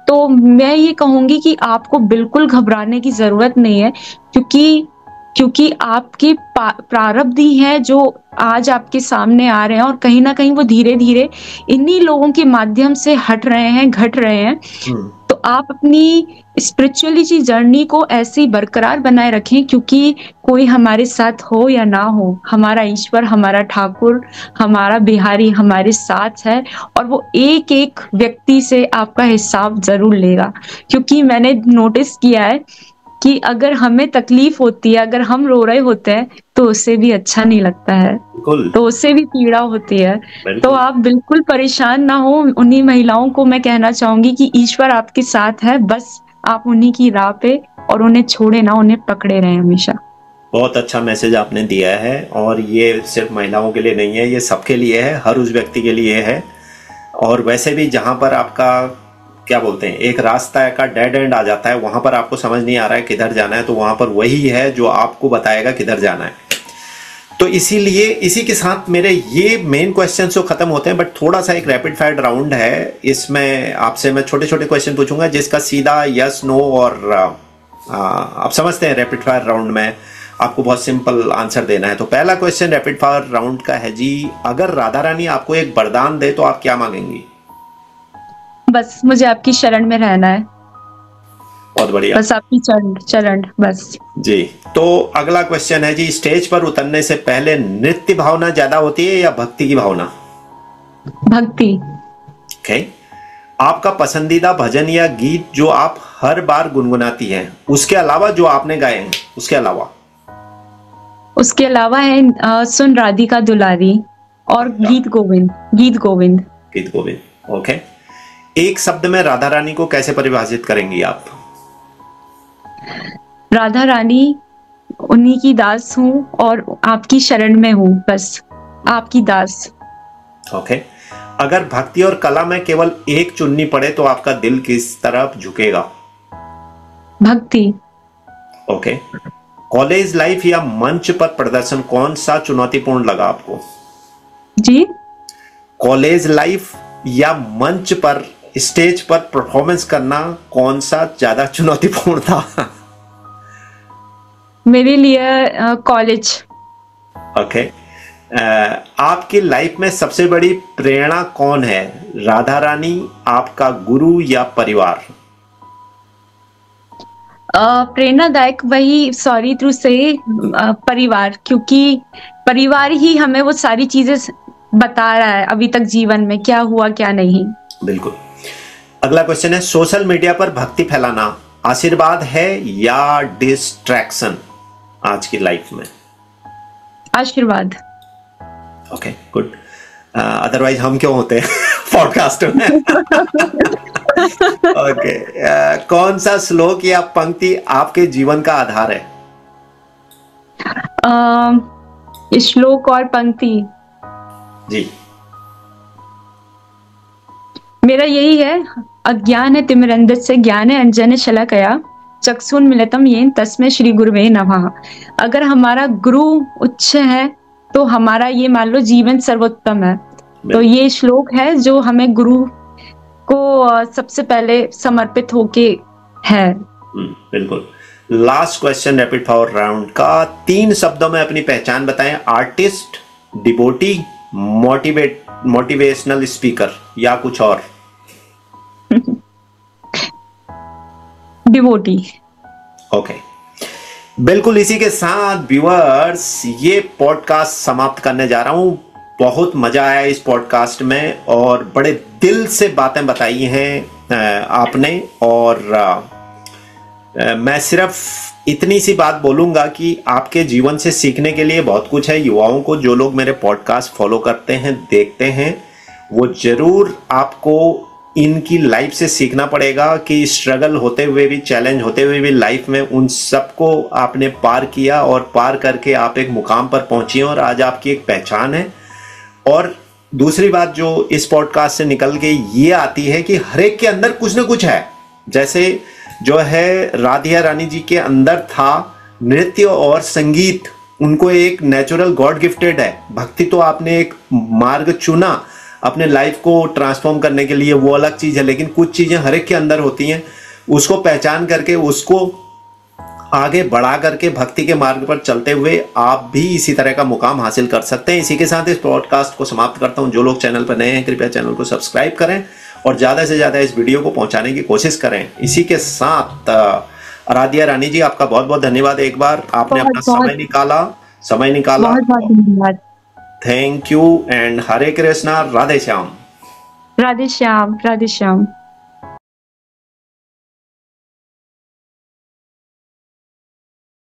तो मैं ये कहूँगी कि आपको बिल्कुल घबराने की ज़रूरत नहीं है, क्योंकि आपके प्रारब्ध ही है जो आज आपके सामने आ रहे हैं, और कहीं न कहीं वो धीरे-धीरे इन्हीं लोगों के माध्यम से हट रहे हैं, घट रहे हैं। तो आप अपनी स्पिरिचुअलिटी जर्नी को ऐसे ही बरकरार बनाए रखें, क्योंकि कोई हमारे साथ हो या ना हो, हमारा ईश्वर, हमारा ठाकुर, हमारा बिहारी हमारे साथ है, और वो एक-एक व्यक्ति से आपका हिसाब ज़रूर लेगा। क्योंकि मैंने नोटिस किया है कि अगर हमें तकलीफ होती है, अगर हम रो रहे होते हैं तो उसे भी अच्छा नहीं लगता है, तो उससे भी पीड़ा होती है। तो आप बिल्कुल परेशान ना हो। उन्हीं महिलाओं को मैं कहना चाहूंगी कि ईश्वर आपके साथ है, बस आप उन्हीं की राह पे और उन्हें छोड़े ना, उन्हें पकड़े रहें हमेशा। बहुत अच्छा मैसेज आपने दिया है, और ये सिर्फ महिलाओं के लिए नहीं है, ये सबके लिए है, हर उस व्यक्ति के लिए है। और वैसे भी जहां पर आपका क्या बोलते हैं, एक रास्ता का डेड एंड आ जाता है, वहां पर आपको समझ नहीं आ रहा है किधर जाना है, तो वहां पर वही है जो आपको बताएगा किधर जाना है। तो इसीलिए इसी के साथ मेरे ये मेन क्वेश्चन तो खत्म होते हैं, बट थोड़ा सा एक रैपिड फायर राउंड है, इसमें आपसे मैं छोटे छोटे क्वेश्चन पूछूंगा जिसका सीधा यस नो, और आप समझते हैं रैपिड फायर राउंड में आपको बहुत सिंपल आंसर देना है। तो पहला क्वेश्चन रैपिड फायर राउंड का है जी, अगर राधा रानी आपको एक वरदान दे तो आप क्या मांगेंगी? बस मुझे आपकी शरण में रहना है। बहुत बढ़िया। बस आपकी चरण बस जी। तो अगला क्वेश्चन है जी, स्टेज पर उतरने से पहले नृत्य भावना ज्यादा होती है या भक्ति की भावना? भक्ति। ओके। आपका पसंदीदा भजन या गीत जो आप हर बार गुनगुनाती हैं, उसके अलावा जो आपने गाए हैं, उसके अलावा है सुन राधिका दुलारी और गीत गोविंद। ओके। एक शब्द में राधा रानी को कैसे परिभाषित करेंगी आप? राधा रानी उन्हीं की दास हूँ और आपकी शरण में हूँ, बस आपकी दास। ओके। अगर भक्ति और कला में केवल एक चुननी पड़े तो आपका दिल किस तरफ झुकेगा? भक्ति। ओके। कॉलेज लाइफ या मंच पर प्रदर्शन, कौन सा चुनौतीपूर्ण लगा आपको? जी। कॉलेज लाइफ या मंच पर, स्टेज पर परफॉर्मेंस करना, कौन सा ज्यादा चुनौतीपूर्ण था? मेरे लिए कॉलेज। ओके। आपकी लाइफ में सबसे बड़ी प्रेरणा कौन है? राधा रानी, आपका गुरु या परिवार? प्रेरणादायक वही सॉरी थ्रू से परिवार, क्योंकि परिवार ही हमें वो सारी चीजें बता रहा है अभी तक जीवन में क्या हुआ क्या नहीं। बिल्कुल। अगला क्वेश्चन है, सोशल मीडिया पर भक्ति फैलाना आशीर्वाद है या डिस्ट्रैक्शन आज की लाइफ में? आशीर्वाद। Okay, good. अदरवाइज हम क्यों होते हैं पॉडकास्ट में? ओके। कौन सा श्लोक या पंक्ति आपके जीवन का आधार है? श्लोक और पंक्ति जी। मेरा यही है, अज्ञान है तिमिरंधस्य से ज्ञान है अंजन शलाकया चक्षुन मिलितम येन तस्मै श्री गुरुवे नमः। अगर हमारा गुरु उच्च है तो हमारा ये मान लो जीवन सर्वोत्तम है। तो ये श्लोक है जो हमें गुरु को सबसे पहले समर्पित होके है। बिल्कुल। Last question rapid fire round का, 3 शब्दों में अपनी पहचान बताएं। आर्टिस्ट, डिवोटी, मोटिवेशनल स्पीकर या कुछ और? डिवोटी। ओके। बिल्कुल इसी के साथ व्यूअर्स ये पॉडकास्ट समाप्त करने जा रहा हूं। बहुत मजा आया इस पॉडकास्ट में और बड़े दिल से बातें बताई हैं आपने। और मैं सिर्फ इतनी सी बात बोलूंगा कि आपके जीवन से सीखने के लिए बहुत कुछ है। युवाओं को, जो लोग मेरे पॉडकास्ट फॉलो करते हैं, देखते हैं, वो जरूर आपको इनकी लाइफ से सीखना पड़ेगा कि स्ट्रगल होते हुए भी, चैलेंज होते हुए भी लाइफ में उन सबको आपने पार किया और पार करके आप एक मुकाम पर पहुंची और आज आपकी एक पहचान है। और दूसरी बात जो इस पॉडकास्ट से निकल के ये आती है कि हर एक के अंदर कुछ ना कुछ है। जैसे जो है राधिया रानी जी के अंदर था नृत्य और संगीत, उनको एक नेचुरल गॉड गिफ्टेड है। भक्ति तो आपने एक मार्ग चुना अपने लाइफ को ट्रांसफॉर्म करने के लिए, वो अलग चीज है, लेकिन कुछ चीजें हर एक के अंदर होती हैं, उसको पहचान करके उसको आगे बढ़ा करके भक्ति के मार्ग पर चलते हुए आप भी इसी तरह का मुकाम हासिल कर सकते हैं। इसी के साथ इस पॉडकास्ट को समाप्त करता हूं। जो लोग चैनल पर नए हैं, कृपया चैनल को सब्सक्राइब करें और ज्यादा से ज्यादा इस वीडियो को पहुंचाने की कोशिश करें। इसी के साथ राधिया रानी जी, आपका बहुत बहुत धन्यवाद। एक बार आपने अपना समय निकाला। बहुत बहुत धन्यवाद। Thank you and Hare Krishna. Radhe Shyam. Radhe Shyam. Radhe Shyam.